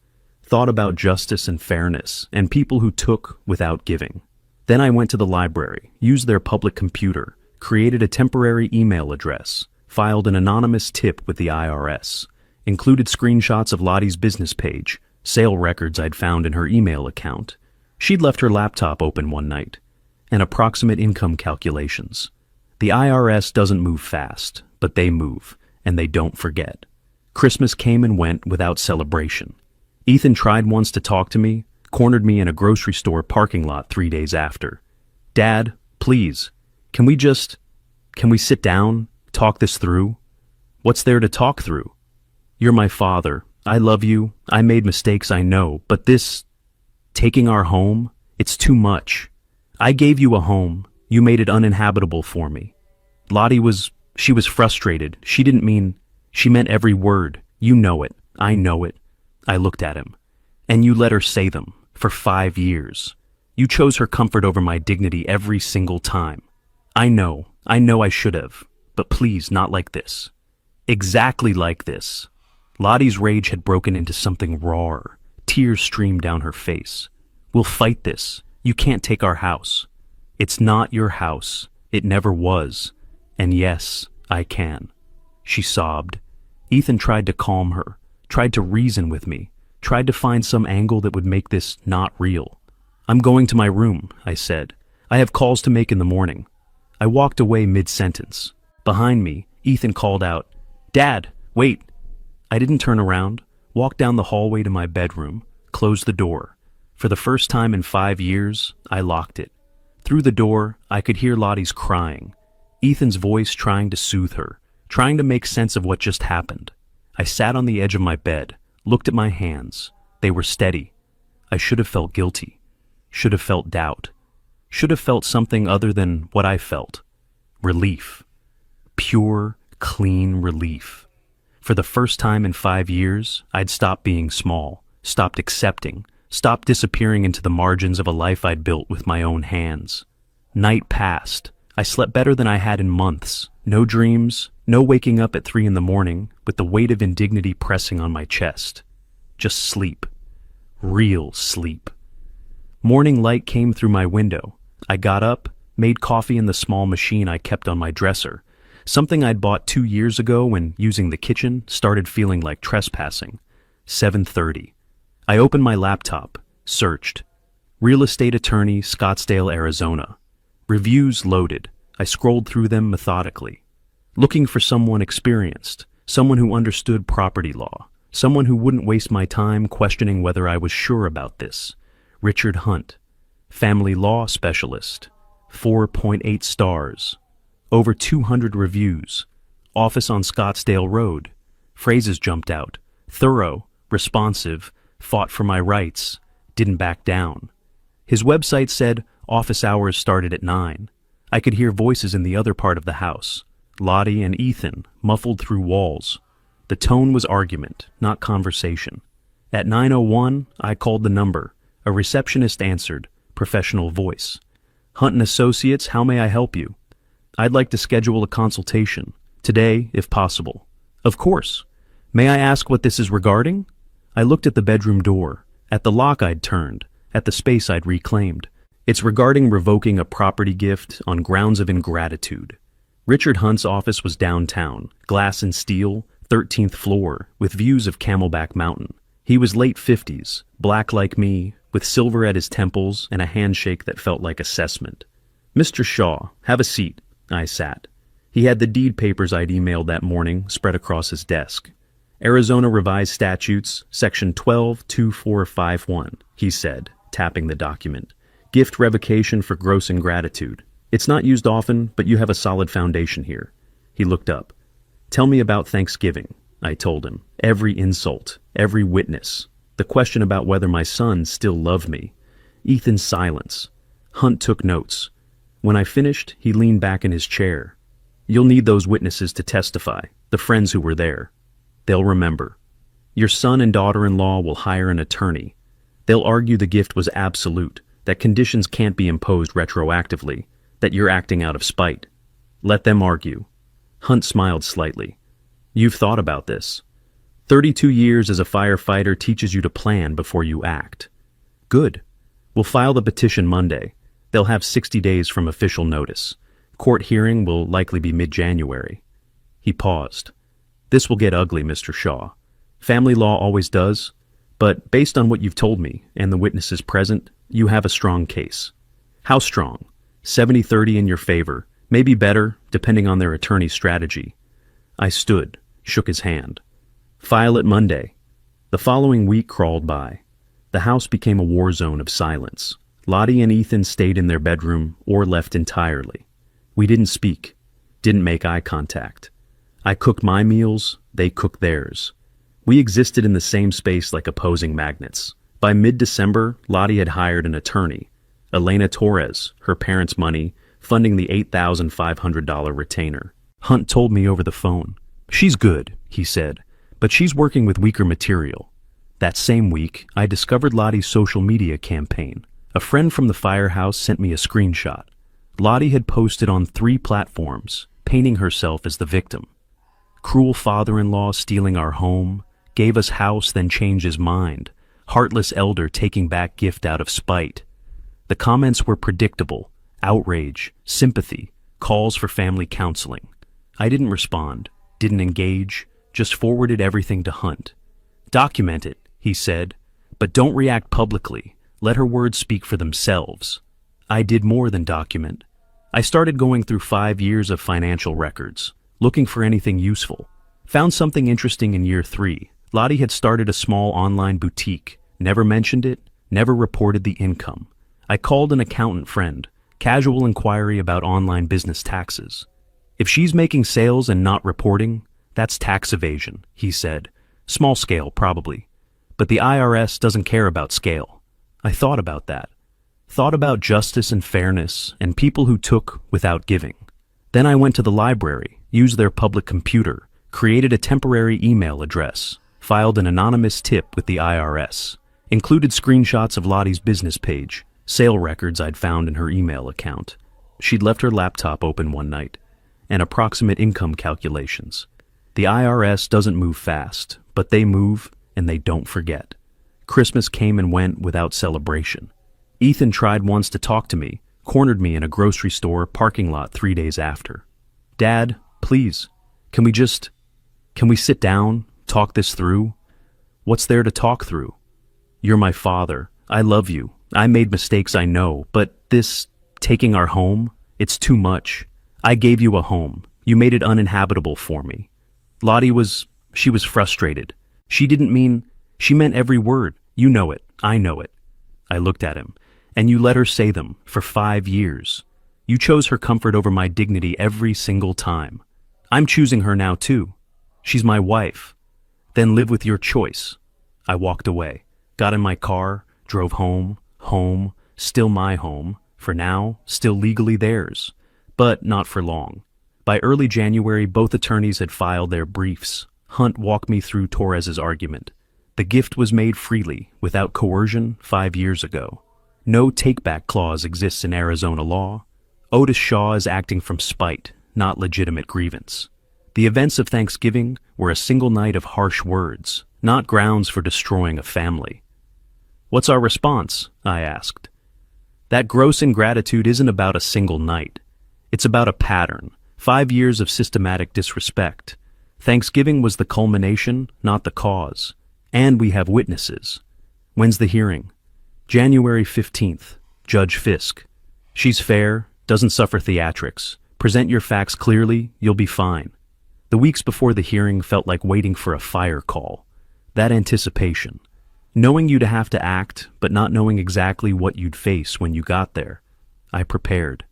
Thought about justice and fairness, and people who took without giving. Then I went to the library, used their public computer, created a temporary email address, filed an anonymous tip with the IRS, included screenshots of Lottie's business page, sale records I'd found in her email account, She'd left her laptop open one night. And approximate income calculations. The IRS doesn't move fast, but they move, and they don't forget. Christmas came and went without celebration. Ethan tried once to talk to me, cornered me in a grocery store parking lot 3 days after. Dad, please, can we sit down, talk this through? What's there to talk through? You're my father. I love you. I made mistakes, I know, but taking our home, it's too much. I gave you a home. You made it uninhabitable for me. Lottie was frustrated. She meant every word. You know it. I know it. I looked at him. And you let her say them for 5 years. You chose her comfort over my dignity every single time. I know I should have, but please, not like this. Exactly like this. Lottie's rage had broken into something raw. Tears streamed down her face. We'll fight this. You can't take our house. It's not your house. It never was. And yes, I can. She sobbed. Ethan tried to calm her, tried to reason with me, tried to find some angle that would make this not real. I'm going to my room, I said. I have calls to make in the morning. I walked away mid-sentence. Behind me, Ethan called out, Dad, wait. I didn't turn around, walked down the hallway to my bedroom, closed the door. For the first time in 5 years, I locked it. Through the door, I could hear Lottie's crying, Ethan's voice trying to soothe her, trying to make sense of what just happened. I sat on the edge of my bed, looked at my hands. They were steady. I should have felt guilty, should have felt doubt, should have felt something other than what I felt. Relief. Pure, clean relief. For the first time in 5 years, I'd stopped being small, stopped accepting, stopped disappearing into the margins of a life I'd built with my own hands. Night passed. I slept better than I had in months. No dreams, no waking up at 3 a.m. with the weight of indignity pressing on my chest. Just sleep. Real sleep. Morning light came through my window. I got up, made coffee in the small machine I kept on my dresser, something I'd bought 2 years ago when using the kitchen started feeling like trespassing. 7:30. I opened my laptop, searched. Real estate attorney, Scottsdale, Arizona. Reviews loaded. I scrolled through them methodically, looking for someone experienced, someone who understood property law, someone who wouldn't waste my time questioning whether I was sure about this. Richard Hunt, family law specialist, 4.8 stars, over 200 reviews, office on Scottsdale Road. Phrases jumped out: thorough, responsive, fought for my rights, didn't back down. His website said office hours started at 9. I could hear voices in the other part of the house, Lottie and Ethan, muffled through walls. The tone was argument, not conversation. At 9:01, I called the number. A receptionist answered, professional voice. Hunt & Associates, how may I help you? I'd like to schedule a consultation. Today, if possible. Of course. May I ask what this is regarding? I looked at the bedroom door, at the lock I'd turned, at the space I'd reclaimed. It's regarding revoking a property gift on grounds of ingratitude. Richard Hunt's office was downtown, glass and steel, 13th floor, with views of Camelback Mountain. He was late 50s, black like me, with silver at his temples and a handshake that felt like assessment. Mr. Shaw, have a seat. I sat. He had the deed papers I'd emailed that morning spread across his desk. Arizona Revised Statutes, Section 122451, he said, tapping the document. Gift revocation for gross ingratitude. It's not used often, but you have a solid foundation here. He looked up. Tell me about Thanksgiving, I told him. Every insult, every witness. The question about whether my son still loved me. Ethan's silence. Hunt took notes. When I finished, he leaned back in his chair. You'll need those witnesses to testify, the friends who were there. They'll remember. Your son and daughter-in-law will hire an attorney. They'll argue the gift was absolute, that conditions can't be imposed retroactively, that you're acting out of spite. Let them argue. Hunt smiled slightly. You've thought about this. 32 years as a firefighter teaches you to plan before you act. Good. We'll file the petition Monday. They'll have 60 days from official notice. Court hearing will likely be mid-January. He paused. This will get ugly, Mr. Shaw. Family law always does, but based on what you've told me and the witnesses present, you have a strong case. How strong? 70-30 in your favor, maybe better, depending on their attorney's strategy. I stood, shook his hand. File it Monday. The following week crawled by. The house became a war zone of silence. Lottie and Ethan stayed in their bedroom or left entirely. We didn't speak, didn't make eye contact. I cooked my meals, they cooked theirs. We existed in the same space like opposing magnets. By mid-December, Lottie had hired an attorney, Elena Torres, her parents' money, funding the $8,500 retainer. Hunt told me over the phone. She's good, he said, but she's working with weaker material. That same week, I discovered Lottie's social media campaign. A friend from the firehouse sent me a screenshot. Lottie had posted on 3 platforms, painting herself as the victim. Cruel father-in-law stealing our home, gave us house then changed his mind, heartless elder taking back gift out of spite. The comments were predictable, outrage, sympathy, calls for family counseling. I didn't respond, didn't engage, just forwarded everything to Hunt. Document it, he said, but don't react publicly. Let her words speak for themselves. I did more than document. I started going through 5 years of financial records, looking for anything useful. Found something interesting in year 3. Lottie had started a small online boutique, never mentioned it, never reported the income. I called an accountant friend, casual inquiry about online business taxes. If she's making sales and not reporting, that's tax evasion, he said. Small scale, probably. But the IRS doesn't care about scale. I thought about that. Thought about justice and fairness and people who took without giving. Then I went to the library, used their public computer, created a temporary email address, filed an anonymous tip with the IRS, included screenshots of Lottie's business page, sale records I'd found in her email account. She'd left her laptop open one night, and approximate income calculations. The IRS doesn't move fast, but they move and they don't forget. Christmas came and went without celebration. Ethan tried once to talk to me, cornered me in a grocery store parking lot 3 days after. Dad, please, can we sit down, talk this through? What's there to talk through? You're my father. I love you. I made mistakes, I know, but this, taking our home, it's too much. I gave you a home. You made it uninhabitable for me. Lottie she was frustrated. She meant every word. You know it. I know it. I looked at him. And you let her say them for 5 years. You chose her comfort over my dignity every single time. I'm choosing her now too. She's my wife. Then live with your choice. I walked away, got in my car, drove home, still my home, for now, still legally theirs, but not for long. By early January, both attorneys had filed their briefs. Hunt walked me through Torres's argument. The gift was made freely, without coercion, 5 years ago. No take-back clause exists in Arizona law. Otis Shaw is acting from spite, not legitimate grievance. The events of Thanksgiving were a single night of harsh words, not grounds for destroying a family. What's our response? I asked. That gross ingratitude isn't about a single night. It's about a pattern, 5 years of systematic disrespect. Thanksgiving was the culmination, not the cause. And we have witnesses. When's the hearing? January 15th, Judge Fisk. She's fair, doesn't suffer theatrics. Present your facts clearly, you'll be fine. The weeks before the hearing felt like waiting for a fire call. That anticipation. Knowing you'd have to act, but not knowing exactly what you'd face when you got there. I prepared.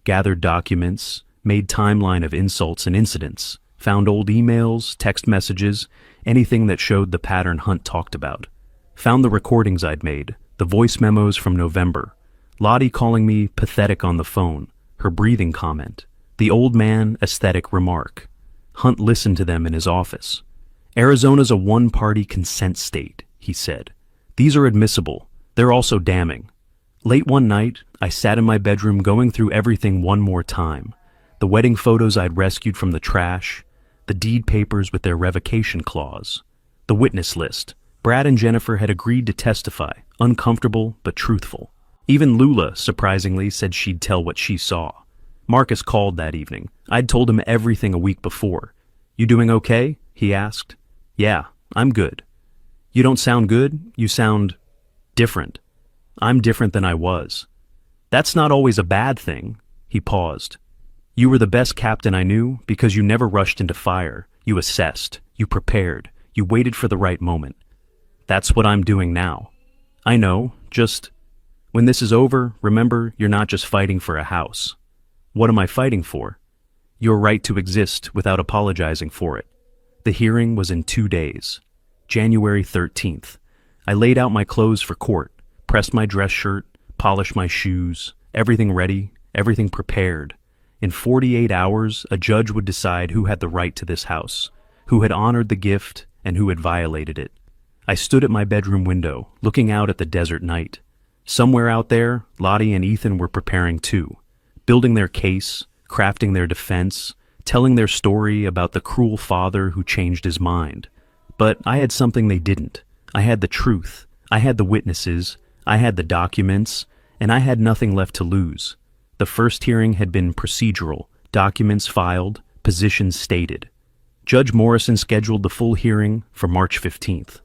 Gathered documents, made timeline of insults and incidents, found old emails, text messages, anything that showed the pattern Hunt talked about. Found the recordings I'd made, the voice memos from November, Lottie calling me pathetic on the phone, her breathing comment, the old man aesthetic remark. Hunt listened to them in his office. Arizona's a one-party consent state, he said. These are admissible. They're also damning. Late one night, I sat in my bedroom going through everything one more time. The wedding photos I'd rescued from the trash, the deed papers with their revocation clause, the witness list. Brad and Jennifer had agreed to testify, uncomfortable but truthful. Even Lula, surprisingly, said she'd tell what she saw. Marcus called that evening. I'd told him everything a week before. You doing okay? He asked. Yeah, I'm good. You don't sound good. You sound different. I'm different than I was. That's not always a bad thing. He paused. You were the best captain I knew because you never rushed into fire. You assessed. You prepared. You waited for the right moment. That's what I'm doing now. I know, just when this is over, remember you're not just fighting for a house. What am I fighting for? Your right to exist without apologizing for it. The hearing was in 2 days. January 13th. I laid out my clothes for court, pressed my dress shirt, polished my shoes, everything ready, everything prepared. In 48 hours, a judge would decide who had the right to this house, who had honored the gift, and who had violated it. I stood at my bedroom window, looking out at the desert night. Somewhere out there, Lottie and Ethan were preparing too, building their case, crafting their defense, telling their story about the cruel father who changed his mind. But I had something they didn't. I had the truth. I had the witnesses. I had the documents. And I had nothing left to lose. The first hearing had been procedural, documents filed, positions stated. Judge Morrison scheduled the full hearing for March 15th.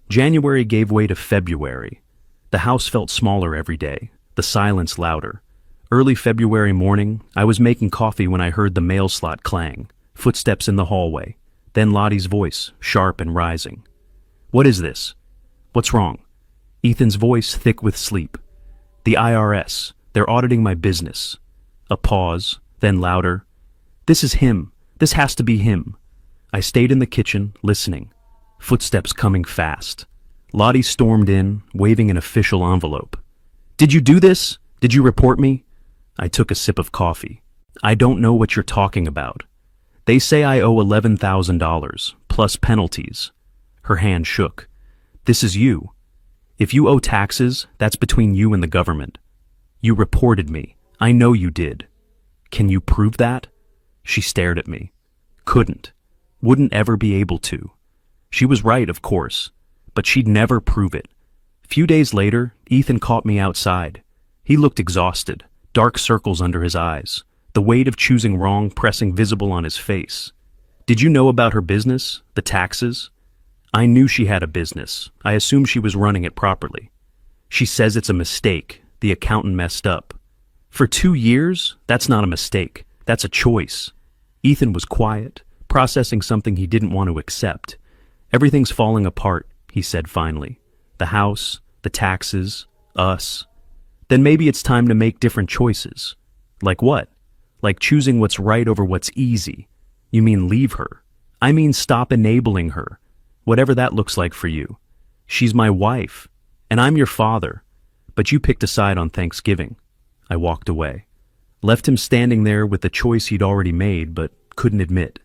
January gave way to February. The house felt smaller every day, the silence louder. Early February morning, I was making coffee when I heard the mail slot clang, footsteps in the hallway, then Lottie's voice, sharp and rising. What is this? What's wrong? Ethan's voice thick with sleep. The IRS, they're auditing my business. A pause, then louder. This is him. This has to be him. I stayed in the kitchen, listening. Footsteps coming fast. Lottie stormed in, waving an official envelope. Did you do this? Did you report me? I took a sip of coffee. I don't know what you're talking about. They say I owe $11,000, plus penalties. Her hand shook. This is you. If you owe taxes, that's between you and the government. You reported me. I know you did. Can you prove that? She stared at me. Couldn't. Wouldn't ever be able to. She was right, of course, but she'd never prove it. Few days later, Ethan caught me outside. He looked exhausted, dark circles under his eyes, the weight of choosing wrong pressing visible on his face. Did you know about her business, the taxes? I knew she had a business. I assumed she was running it properly. She says it's a mistake. The accountant messed up. For 2 years, that's not a mistake. That's a choice. Ethan was quiet, processing something he didn't want to accept. Everything's falling apart, he said finally. The house, the taxes, us. Then maybe it's time to make different choices. Like what? Like choosing what's right over what's easy. You mean leave her? I mean stop enabling her. Whatever that looks like for you. She's my wife, and I'm your father. But you picked a side on Thanksgiving. I walked away. Left him standing there with the choice he'd already made, but couldn't admit.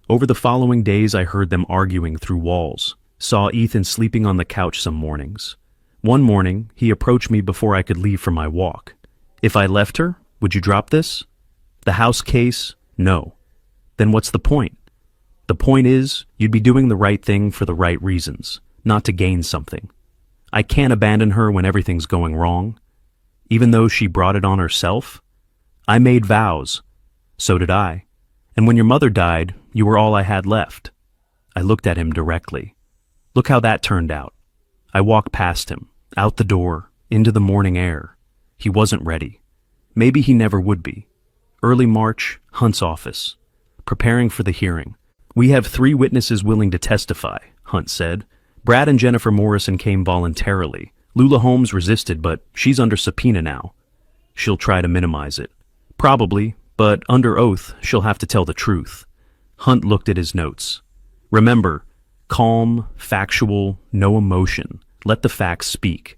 Over the following days I heard them arguing through walls. Saw Ethan sleeping on the couch some mornings. One morning, he approached me before I could leave for my walk. If I left her, would you drop this? The house case? No. Then what's the point? The point is, you'd be doing the right thing for the right reasons, not to gain something. I can't abandon her when everything's going wrong. Even though she brought it on herself. I made vows. So did I. And when your mother died, you were all I had left. I looked at him directly. Look how that turned out. I walked past him, out the door, into the morning air. He wasn't ready. Maybe he never would be. Early March, Hunt's office. Preparing for the hearing. We have 3 witnesses willing to testify, Hunt said. Brad and Jennifer Morrison came voluntarily. Lula Holmes resisted, but she's under subpoena now. She'll try to minimize it. Probably, but under oath, she'll have to tell the truth. Hunt looked at his notes. Remember, calm, factual, no emotion. Let the facts speak.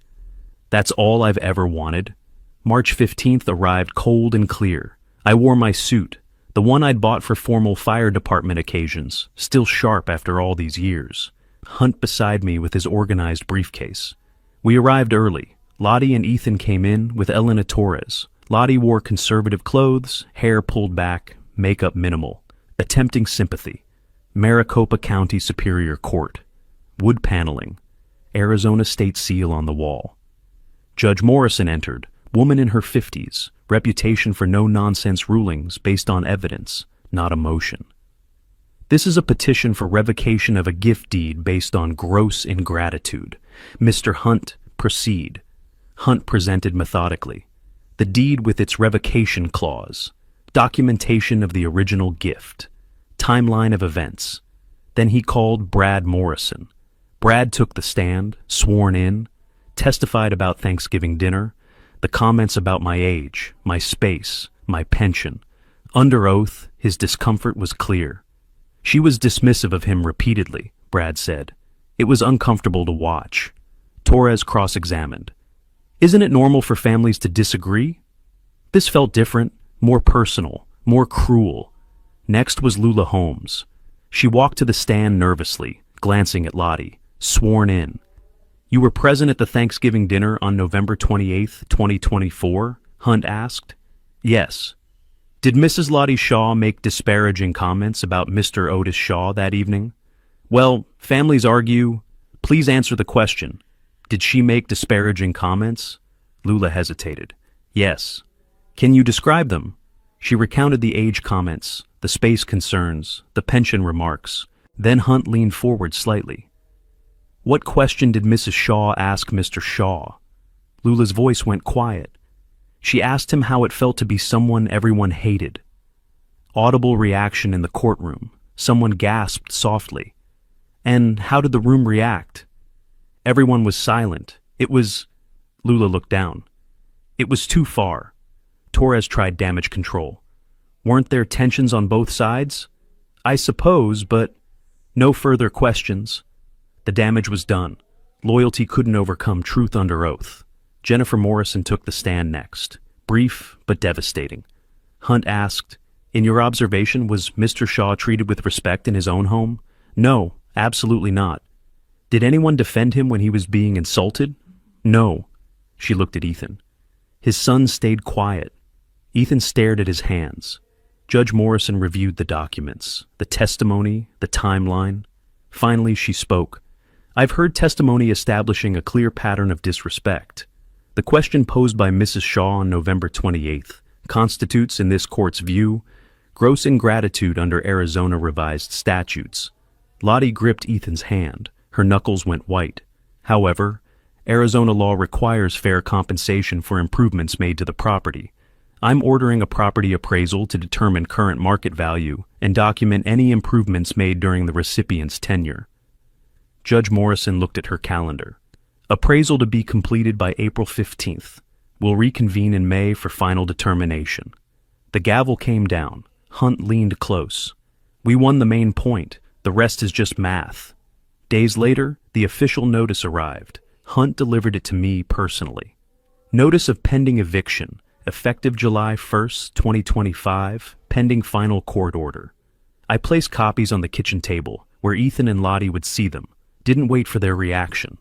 That's all I've ever wanted. March 15th arrived cold and clear. I wore my suit, the one I'd bought for formal fire department occasions, still sharp after all these years. Hunt beside me with his organized briefcase. We arrived early. Lottie and Ethan came in with Elena Torres. Lottie wore conservative clothes, hair pulled back, makeup minimal, attempting sympathy. Maricopa County Superior Court. Wood paneling. Arizona state seal on the wall. Judge Morrison entered, woman in her 50s, reputation for no-nonsense rulings based on evidence, not emotion. This is a petition for revocation of a gift deed based on gross ingratitude. Mr. Hunt, proceed. Hunt presented methodically. The deed with its revocation clause, documentation of the original gift, timeline of events. Then he called Brad Morrison. Brad took the stand, sworn in, testified about Thanksgiving dinner, the comments about my age, my space, my pension. Under oath, his discomfort was clear. She was dismissive of him repeatedly, Brad said. It was uncomfortable to watch. Torres cross-examined. Isn't it normal for families to disagree? This felt different, more personal, more cruel. Next was Lula Holmes. She walked to the stand nervously, glancing at Lottie, sworn in. You were present at the Thanksgiving dinner on November 28th, 2024? Hunt asked. Yes. Did Mrs. Lottie Shaw make disparaging comments about Mr. Otis Shaw that evening? Well, families argue. Please answer the question. Did she make disparaging comments? Lula hesitated. Yes. Can you describe them? She recounted the age comments, the space concerns, the pension remarks. Then Hunt leaned forward slightly. What question did Mrs. Shaw ask Mr. Shaw? Lula's voice went quiet. She asked him how it felt to be someone everyone hated. Audible reaction in the courtroom. Someone gasped softly. And how did the room react? Everyone was silent. It was... Lula looked down. It was too far. Torres tried damage control. Weren't there tensions on both sides? I suppose, but... No further questions. The damage was done. Loyalty couldn't overcome truth under oath. Jennifer Morrison took the stand next. Brief, but devastating. Hunt asked, in your observation, was Mr. Shaw treated with respect in his own home? No, absolutely not. Did anyone defend him when he was being insulted? No. She looked at Ethan. His son stayed quiet. Ethan stared at his hands. Judge Morrison reviewed the documents, the testimony, the timeline. Finally, she spoke. I've heard testimony establishing a clear pattern of disrespect. The question posed by Mrs. Shaw on November 28th constitutes, in this court's view, gross ingratitude under Arizona revised statutes. Lottie gripped Ethan's hand. Her knuckles went white. However, Arizona law requires fair compensation for improvements made to the property. I'm ordering a property appraisal to determine current market value and document any improvements made during the recipient's tenure. Judge Morrison looked at her calendar. Appraisal to be completed by April 15th. We'll reconvene in May for final determination. The gavel came down. Hunt leaned close. We won the main point. The rest is just math. Days later, the official notice arrived. Hunt delivered it to me personally. Notice of pending eviction, effective July 1st, 2025, pending final court order. I placed copies on the kitchen table, where Ethan and Lottie would see them. Didn't wait for their reaction.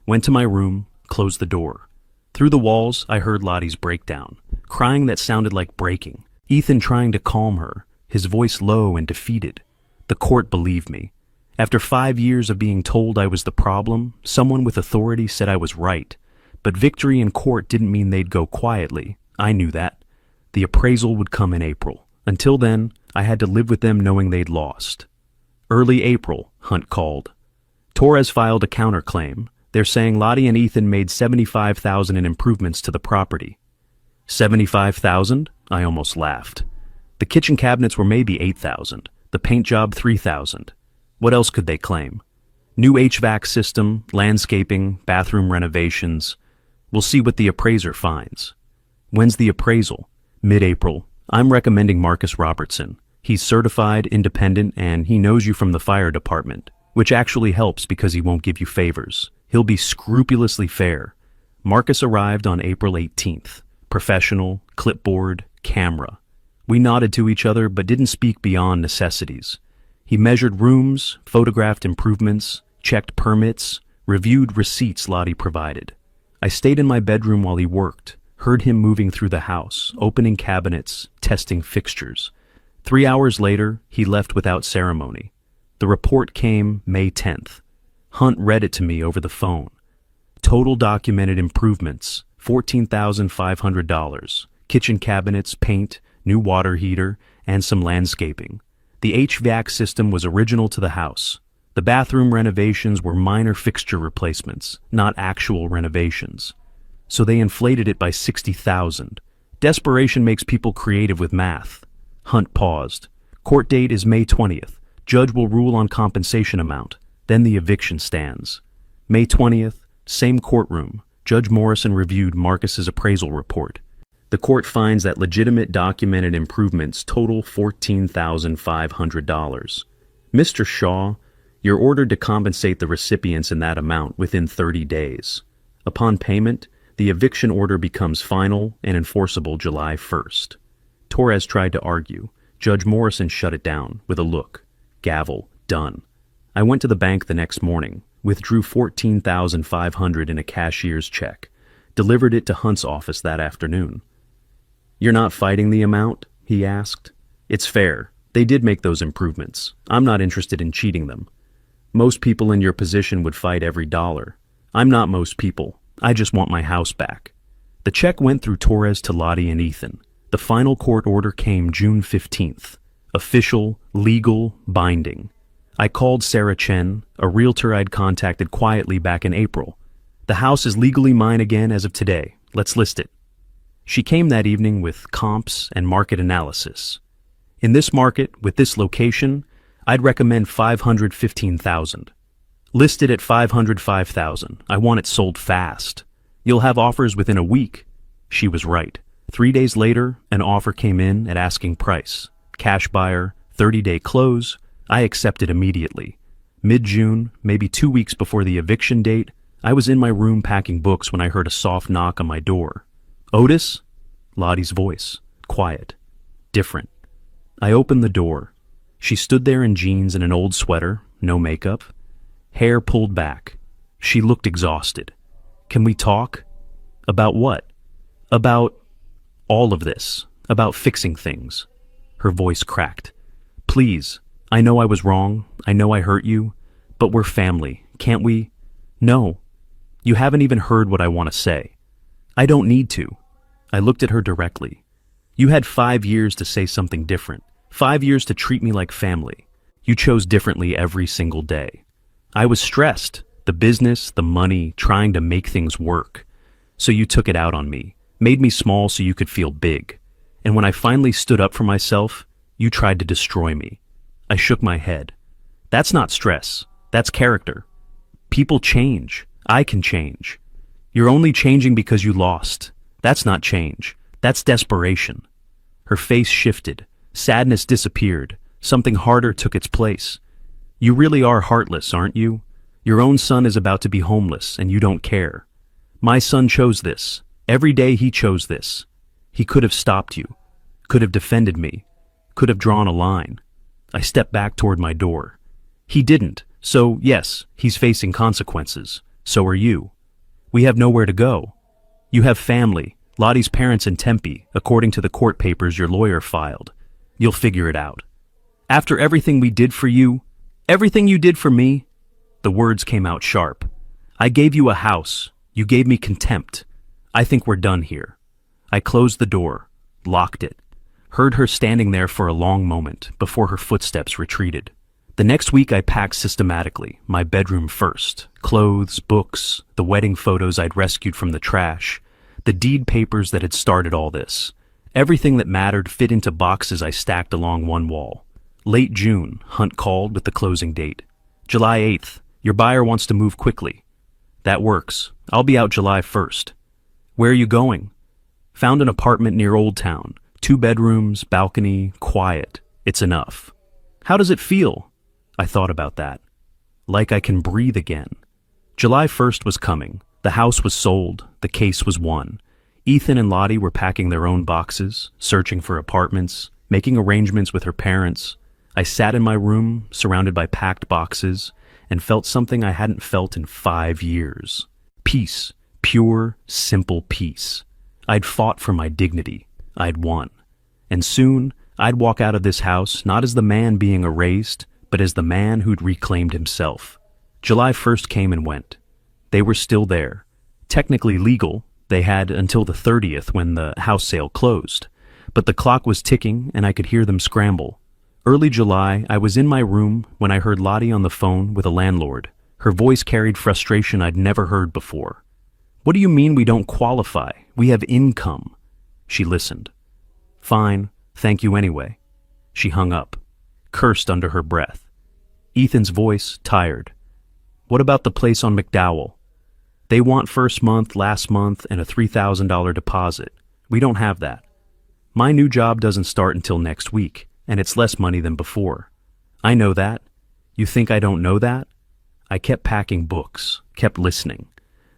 Went to my room, closed the door. Through the walls, I heard Lottie's breakdown, crying that sounded like breaking. Ethan trying to calm her, his voice low and defeated. The court believed me. After 5 years of being told I was the problem, someone with authority said I was right. But victory in court didn't mean they'd go quietly. I knew that. The appraisal would come in April. Until then, I had to live with them knowing they'd lost. Early April, Hunt called. Torres filed a counterclaim. They're saying Lottie and Ethan made $75,000 in improvements to the property. $75,000? I almost laughed. The kitchen cabinets were maybe $8,000. The paint job $3,000. What else could they claim? New HVAC system, landscaping, bathroom renovations. We'll see what the appraiser finds. When's the appraisal? Mid-April. I'm recommending Marcus Robertson. He's certified, independent, and he knows you from the fire department, which actually helps because he won't give you favors. He'll be scrupulously fair. Marcus arrived on April 18th. Professional, clipboard, camera. We nodded to each other but didn't speak beyond necessities. He measured rooms, photographed improvements, checked permits, reviewed receipts Lottie provided. I stayed in my bedroom while he worked, heard him moving through the house, opening cabinets, testing fixtures. 3 hours later, he left without ceremony. The report came May 10th. Hunt read it to me over the phone. Total documented improvements, $14,500. Kitchen cabinets, paint, new water heater, and some landscaping. The HVAC system was original to the house. The bathroom renovations were minor fixture replacements, not actual renovations. So they inflated it by 60,000. Desperation makes people creative with math. Hunt paused. Court date is May 20th. Judge will rule on compensation amount. Then the eviction stands. May 20th, same courtroom. Judge Morrison reviewed Marcus's appraisal report. The court finds that legitimate documented improvements total $14,500. Mr. Shaw, you're ordered to compensate the recipients in that amount within 30 days. Upon payment, the eviction order becomes final and enforceable July 1st. Torres tried to argue. Judge Morrison shut it down with a look. Gavel, done. I went to the bank the next morning, withdrew $14,500 in a cashier's check, delivered it to Hunt's office that afternoon. You're not fighting the amount? He asked. It's fair. They did make those improvements. I'm not interested in cheating them. Most people in your position would fight every dollar. I'm not most people. I just want my house back. The check went through Torres to Lottie and Ethan. The final court order came June 15th. Official, legal, binding. I called Sarah Chen, a realtor I'd contacted quietly back in April. The house is legally mine again as of today. Let's list it. She came that evening with comps and market analysis. In this market, with this location, I'd recommend $515,000. Listed at $505,000. I want it sold fast. You'll have offers within a week. She was right. 3 days later, an offer came in at asking price. Cash buyer, 30-day close. I accepted immediately. Mid-June, maybe 2 weeks before the eviction date, I was in my room packing books when I heard a soft knock on my door. Otis? Lottie's voice. Quiet. Different. I opened the door. She stood there in jeans and an old sweater, no makeup. Hair pulled back. She looked exhausted. Can we talk? About what? About all of this. About fixing things. Her voice cracked. Please, I know I was wrong. I know I hurt you. But we're family. Can't we? No. You haven't even heard what I want to say. I don't need to. I looked at her directly. You had 5 years to say something different. 5 years to treat me like family. You chose differently every single day. I was stressed. The business, the money, trying to make things work. So you took it out on me. Made me small so you could feel big. And when I finally stood up for myself, you tried to destroy me. I shook my head. That's not stress. That's character. People change. I can change. You're only changing because you lost. That's not change. That's desperation. Her face shifted. Sadness disappeared. Something harder took its place. You really are heartless, aren't you? Your own son is about to be homeless, and you don't care. My son chose this. Every day he chose this. He could have stopped you. Could have defended me. Could have drawn a line. I stepped back toward my door. He didn't. So, yes, he's facing consequences. So are you. We have nowhere to go. You have family, Lottie's parents in Tempe, according to the court papers your lawyer filed. You'll figure it out. After everything we did for you, everything you did for me, the words came out sharp. I gave you a house. You gave me contempt. I think we're done here. I closed the door, locked it, heard her standing there for a long moment before her footsteps retreated. The next week I packed systematically, my bedroom first. Clothes, books, the wedding photos I'd rescued from the trash, the deed papers that had started all this. Everything that mattered fit into boxes I stacked along one wall. Late June, Hunt called with the closing date. July 8th, your buyer wants to move quickly. That works. I'll be out July 1st. Where are you going? Found an apartment near Old Town. 2 bedrooms, balcony, quiet. It's enough. How does it feel? I thought about that. Like I can breathe again. July 1st was coming. The house was sold. The case was won. Ethan and Lottie were packing their own boxes, searching for apartments, making arrangements with her parents. I sat in my room, surrounded by packed boxes, and felt something I hadn't felt in 5 years. Peace. Pure, simple peace. I'd fought for my dignity. I'd won. And soon, I'd walk out of this house not as the man being erased, but as the man who'd reclaimed himself. July 1st came and went. They were still there. Technically legal. They had until the 30th when the house sale closed. But the clock was ticking and I could hear them scramble. Early July, I was in my room when I heard Lottie on the phone with a landlord. Her voice carried frustration I'd never heard before. What do you mean we don't qualify? We have income. She listened. Fine, thank you anyway. She hung up, cursed under her breath. Ethan's voice tired. What about the place on McDowell? They want first month, last month, and a $3,000 deposit. We don't have that. My new job doesn't start until next week, and it's less money than before. I know that. You think I don't know that? I kept packing books, kept listening.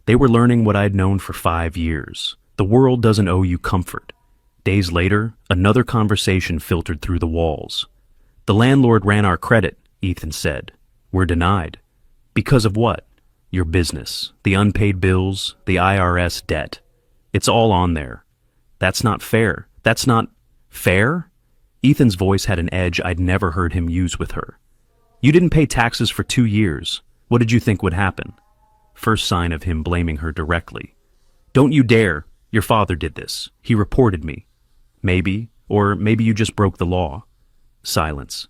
They were learning what I'd known for 5 years. The world doesn't owe you comfort. Days later, another conversation filtered through the walls. The landlord ran our credit, Ethan said. We're denied. Because of what? Your business, the unpaid bills, the IRS debt. It's all on there. That's not fair. That's not fair? Ethan's voice had an edge I'd never heard him use with her. You didn't pay taxes for 2 years. What did you think would happen? First sign of him blaming her directly. Don't you dare. Your father did this. He reported me. Maybe, or maybe you just broke the law. Silence.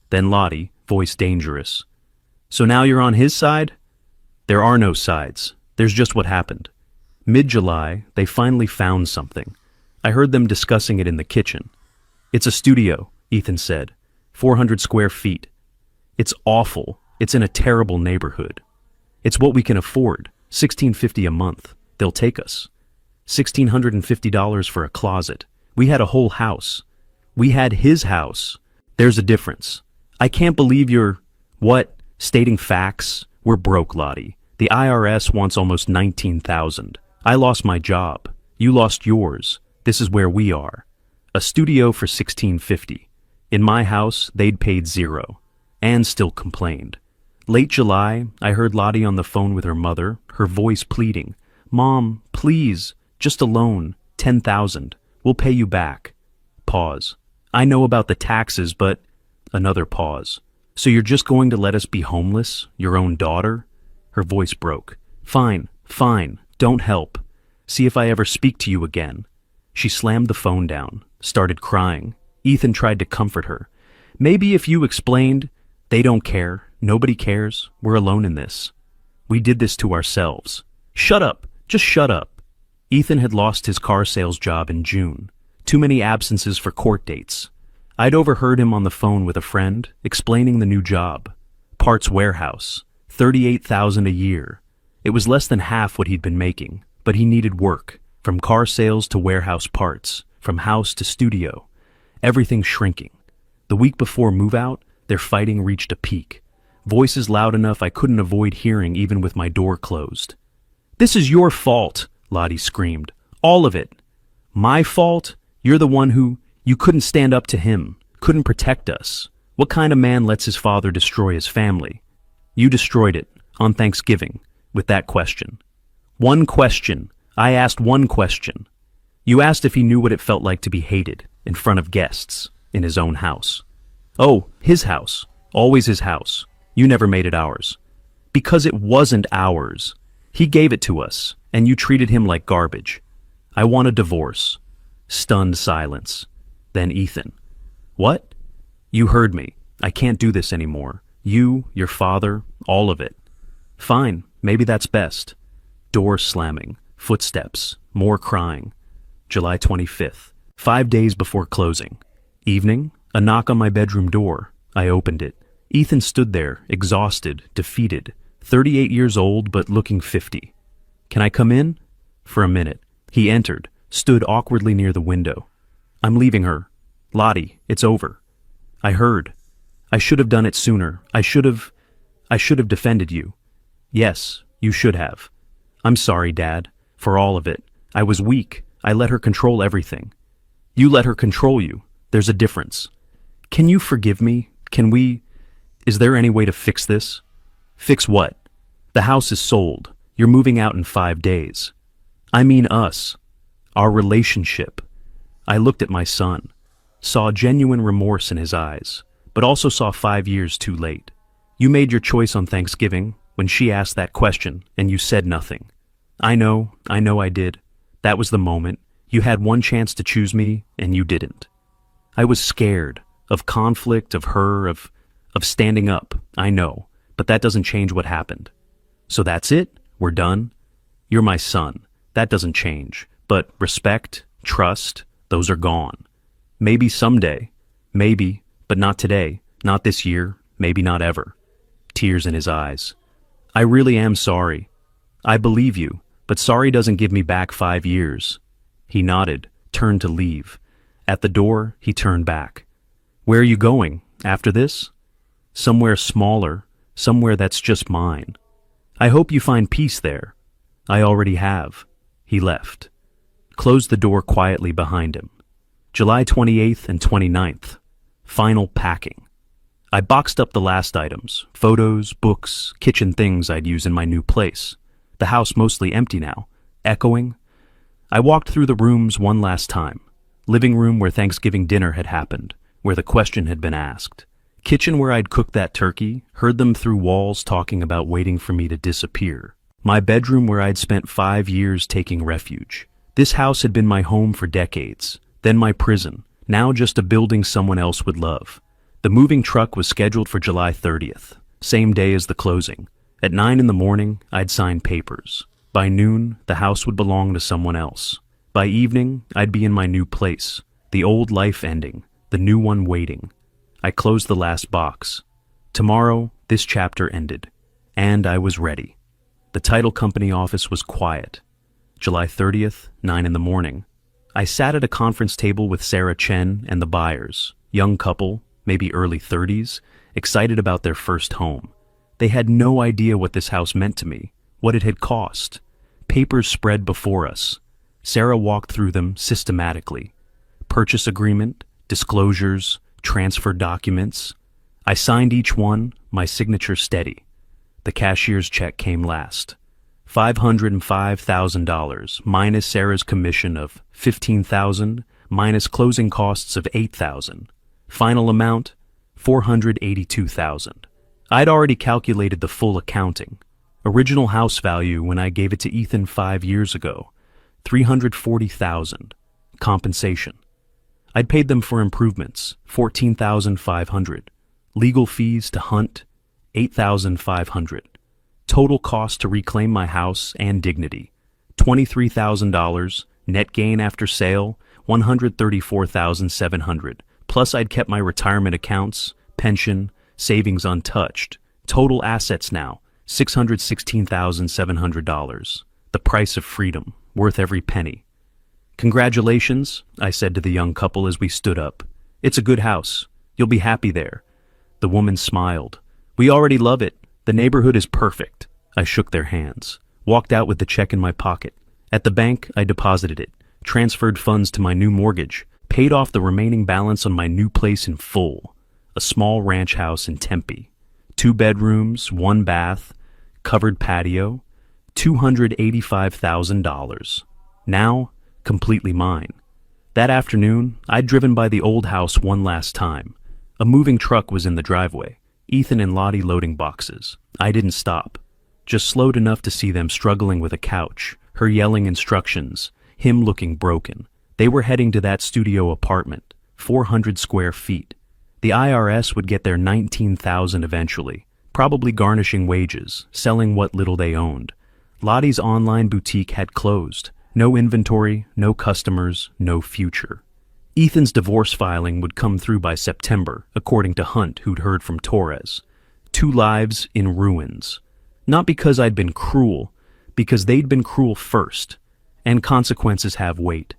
Then Lottie, voice dangerous. So now you're on his side? There are no sides. There's just what happened. Mid-July, they finally found something. I heard them discussing it in the kitchen. It's a studio, Ethan said. 400 square feet. It's awful. It's in a terrible neighborhood. It's what we can afford. $1,650 a month. They'll take us. $1,650 for a closet. We had a whole house. We had his house. There's a difference. I can't believe you're, stating facts? We're broke, Lottie. The IRS wants almost $19,000. I lost my job. You lost yours. This is where we are. A studio for $1,650. In my house, they'd paid $0. And still complained. Late July, I heard Lottie on the phone with her mother, her voice pleading. Mom, please, just a loan, $10,000. We'll pay you back. Pause. I know about the taxes, but... Another pause. So you're just going to let us be homeless? Your own daughter? Her voice broke. Fine, don't help. See if I ever speak to you again. She slammed the phone down, started crying. Ethan tried to comfort her. Maybe if you explained, they don't care, nobody cares, we're alone in this. We did this to ourselves. Shut up, just shut up. Ethan had lost his car sales job in June. Too many absences for court dates. I'd overheard him on the phone with a friend, explaining the new job. Parts warehouse, $38,000 a year. It was less than half what he'd been making, but he needed work, from car sales to warehouse parts, from house to studio. Everything shrinking. The week before move-out, their fighting reached a peak. Voices loud enough I couldn't avoid hearing even with my door closed. This is your fault, Lottie screamed. All of it. My fault? You're the one who... You couldn't stand up to him, couldn't protect us. What kind of man lets his father destroy his family? You destroyed it, on Thanksgiving, with that question. One question. I asked one question. You asked if he knew what it felt like to be hated, in front of guests, in his own house. Oh, his house. Always his house. You never made it ours. Because it wasn't ours. He gave it to us, and you treated him like garbage. I want a divorce. Stunned silence. Then Ethan. What? You heard me. I can't do this anymore. You, your father, all of it. Fine, maybe that's best. Door slamming, footsteps, more crying. July 25th, 5 days before closing. Evening, a knock on my bedroom door. I opened it. Ethan stood there, exhausted, defeated, 38 years old but looking 50. Can I come in? For a minute. He entered, stood awkwardly near the window. I'm leaving her. Lottie, it's over. I heard. I should have done it sooner. I should have defended you. Yes, you should have. I'm sorry, Dad, for all of it. I was weak. I let her control everything. You let her control you. There's a difference. Can you forgive me? Is there any way to fix this? Fix what? The house is sold. You're moving out in 5 days. I mean us. Our relationship. I looked at my son, saw genuine remorse in his eyes, but also saw 5 years too late. You made your choice on Thanksgiving when she asked that question, and you said nothing. I know I did. That was the moment. You had one chance to choose me, and you didn't. I was scared of conflict, of her, of standing up. I know, but that doesn't change what happened. So that's it? We're done? You're my son. that doesn't change. But respect, trust, those are gone. Maybe someday. Maybe, but not today. Not this year. Maybe not ever. Tears in his eyes. I really am sorry. I believe you, but sorry doesn't give me back 5 years. He nodded, turned to leave. At the door, he turned back. Where are you going? After this? Somewhere smaller, somewhere that's just mine. I hope you find peace there. I already have. He left. Closed the door quietly behind him. July 28th and 29th. Final packing. I boxed up the last items, photos, books, kitchen things I'd use in my new place. The house mostly empty now, echoing. I walked through the rooms one last time. Living room where Thanksgiving dinner had happened, where the question had been asked. Kitchen where I'd cooked that turkey, heard them through walls talking about waiting for me to disappear. My bedroom where I'd spent 5 years taking refuge. This house had been my home for decades, then my prison, now just a building someone else would love. The moving truck was scheduled for July 30th, same day as the closing. At 9 in the morning, I'd sign papers. By noon, the house would belong to someone else. By evening, I'd be in my new place, the old life ending, the new one waiting. I closed the last box. Tomorrow, this chapter ended, and I was ready. The title company office was quiet. July 30th, 9 in the morning. I sat at a conference table with Sarah Chen and the buyers, young couple, maybe early 30s, excited about their first home. They had no idea what this house meant to me, what it had cost. Papers spread before us. Sarah walked through them systematically. Purchase agreement, disclosures, transfer documents. I signed each one, my signature steady. The cashier's check came last. $505,000 minus Sarah's commission of $15,000 minus closing costs of $8,000. Final amount, $482,000. I'd already calculated the full accounting. Original house value when I gave it to Ethan 5 years ago, $340,000. Compensation. I'd paid them for improvements, $14,500. Legal fees to Hunt, $8,500. Total cost to reclaim my house and dignity, $23,000. Net gain after sale, $134,700. Plus I'd kept my retirement accounts, pension, savings untouched. Total assets now, $616,700. The price of freedom, worth every penny. Congratulations, I said to the young couple as we stood up. It's a good house. You'll be happy there. The woman smiled. We already love it. The neighborhood is perfect. I shook their hands, walked out with the check in my pocket. At the bank, I deposited it, transferred funds to my new mortgage, paid off the remaining balance on my new place in full. A small ranch house in Tempe. 2 bedrooms, 1 bath, covered patio, $285,000. Now, completely mine. That afternoon, I'd driven by the old house one last time. A moving truck was in the driveway, Ethan and Lottie loading boxes. I didn't stop, just slowed enough to see them struggling with a couch, her yelling instructions, him looking broken. They were heading to that studio apartment, 400 square feet. The IRS would get their $19,000 eventually, probably garnishing wages, selling what little they owned. Lottie's online boutique had closed. No inventory, no customers, no future. Ethan's divorce filing would come through by September, according to Hunt, who'd heard from Torres. 2 lives in ruins. Not because I'd been cruel, because they'd been cruel first. And consequences have weight.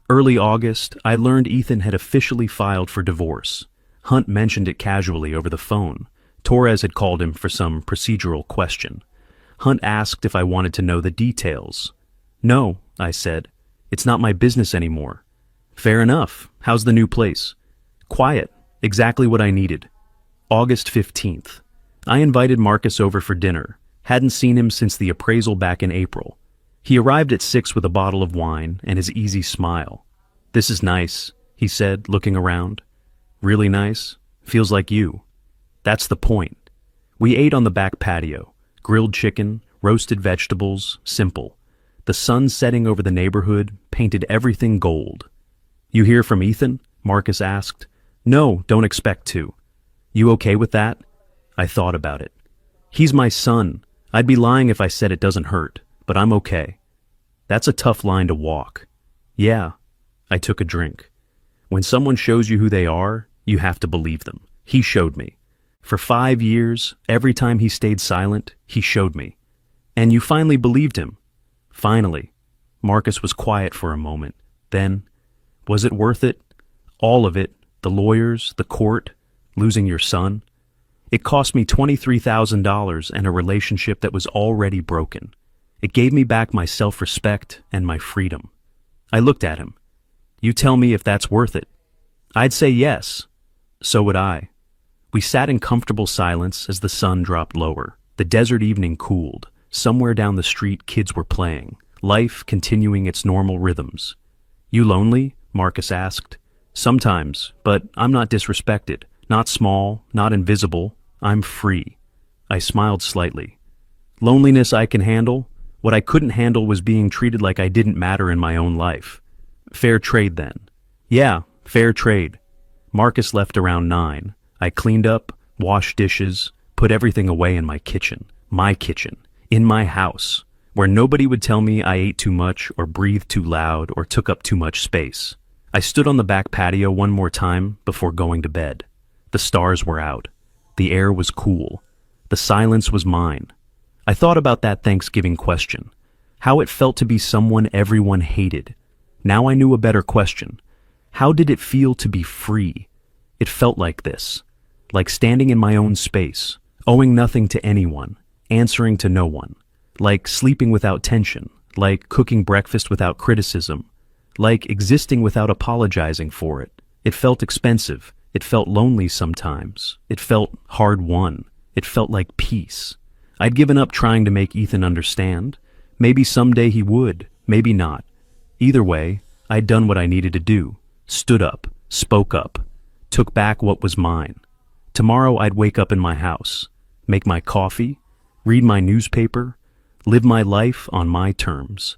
Early August, I learned Ethan had officially filed for divorce. Hunt mentioned it casually over the phone. Torres had called him for some procedural question. Hunt asked if I wanted to know the details. No, I said. It's not my business anymore. Fair enough. How's the new place? Quiet. Exactly what I needed. August 15th. I invited Marcus over for dinner. Hadn't seen him since the appraisal back in April. He arrived at 6 with a bottle of wine and his easy smile. This is nice, he said, looking around. Really nice. Feels like you. That's the point. We ate on the back patio. Grilled chicken, roasted vegetables, simple. The sun setting over the neighborhood painted everything gold. You hear from Ethan? Marcus asked. No, don't expect to. You okay with that? I thought about it. He's my son. I'd be lying if I said it doesn't hurt, but I'm okay. That's a tough line to walk. Yeah, I took a drink. When someone shows you who they are, you have to believe them. He showed me. For 5 years, every time he stayed silent, he showed me. And you finally believed him. Finally. Marcus was quiet for a moment. Then, was it worth it? All of it, the lawyers, the court, losing your son. It cost me $23,000 and a relationship that was already broken. It gave me back my self-respect and my freedom. I looked at him. You tell me if that's worth it. I'd say yes. So would I. We sat in comfortable silence as the sun dropped lower. The desert evening cooled. Somewhere down the street, kids were playing, life continuing its normal rhythms. You lonely? Marcus asked. Sometimes, but I'm not disrespected. Not small, not invisible. I'm free. I smiled slightly. Loneliness I can handle. What I couldn't handle was being treated like I didn't matter in my own life. Fair trade then. Yeah, fair trade. Marcus left around 9. I cleaned up, washed dishes, put everything away in my kitchen. My kitchen. In my house. Where nobody would tell me I ate too much or breathed too loud or took up too much space. I stood on the back patio one more time before going to bed. The stars were out. The air was cool. The silence was mine. I thought about that Thanksgiving question. How it felt to be someone everyone hated. Now I knew a better question. How did it feel to be free? It felt like this. Like standing in my own space, owing nothing to anyone, answering to no one. Like sleeping without tension. Like cooking breakfast without criticism. Like existing without apologizing for it. It felt expensive. It felt lonely sometimes. It felt hard-won. It felt like peace. I'd given up trying to make Ethan understand. Maybe someday he would, maybe not. Either way, I'd done what I needed to do. Stood up, spoke up, took back what was mine. Tomorrow I'd wake up in my house, make my coffee, read my newspaper, live my life on my terms.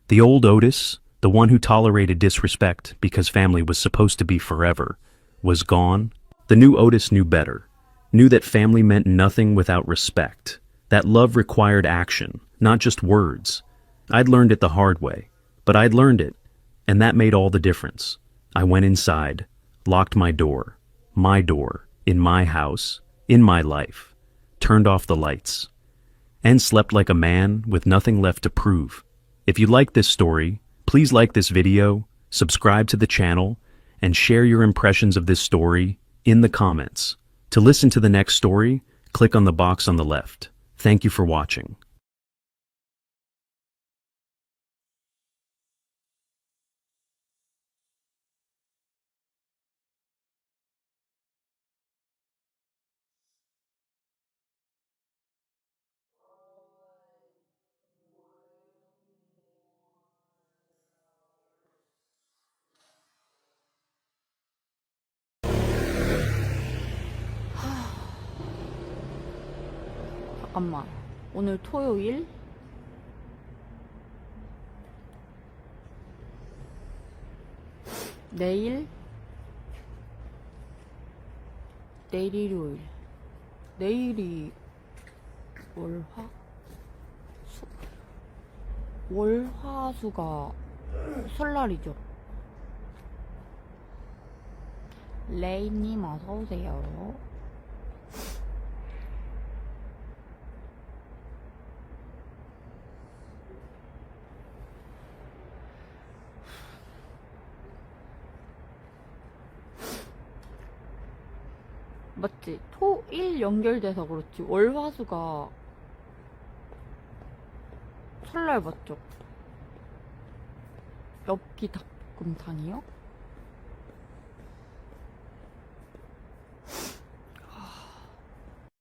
The old Otis, the one who tolerated disrespect because family was supposed to be forever, was gone. The new Otis knew better, knew that family meant nothing without respect, that love required action, not just words. I'd learned it the hard way, but I'd learned it, and that made all the difference. I went inside, locked my door, in my house, in my life, turned off the lights, and slept like a man with nothing left to prove. If you like this story, please like this video, subscribe to the channel, and share your impressions of this story in the comments. To listen to the next story, click on the box on the left. Thank you for watching. 잠깐만. 오늘 토요일? 내일? 내일이 일요일. 내일이 월화수가 설날이죠. 레이님 어서오세요. 맞지? 토일 연결돼서 그렇지. 월화수가 설날 맞죠? 엽기 닭볶음탕이요?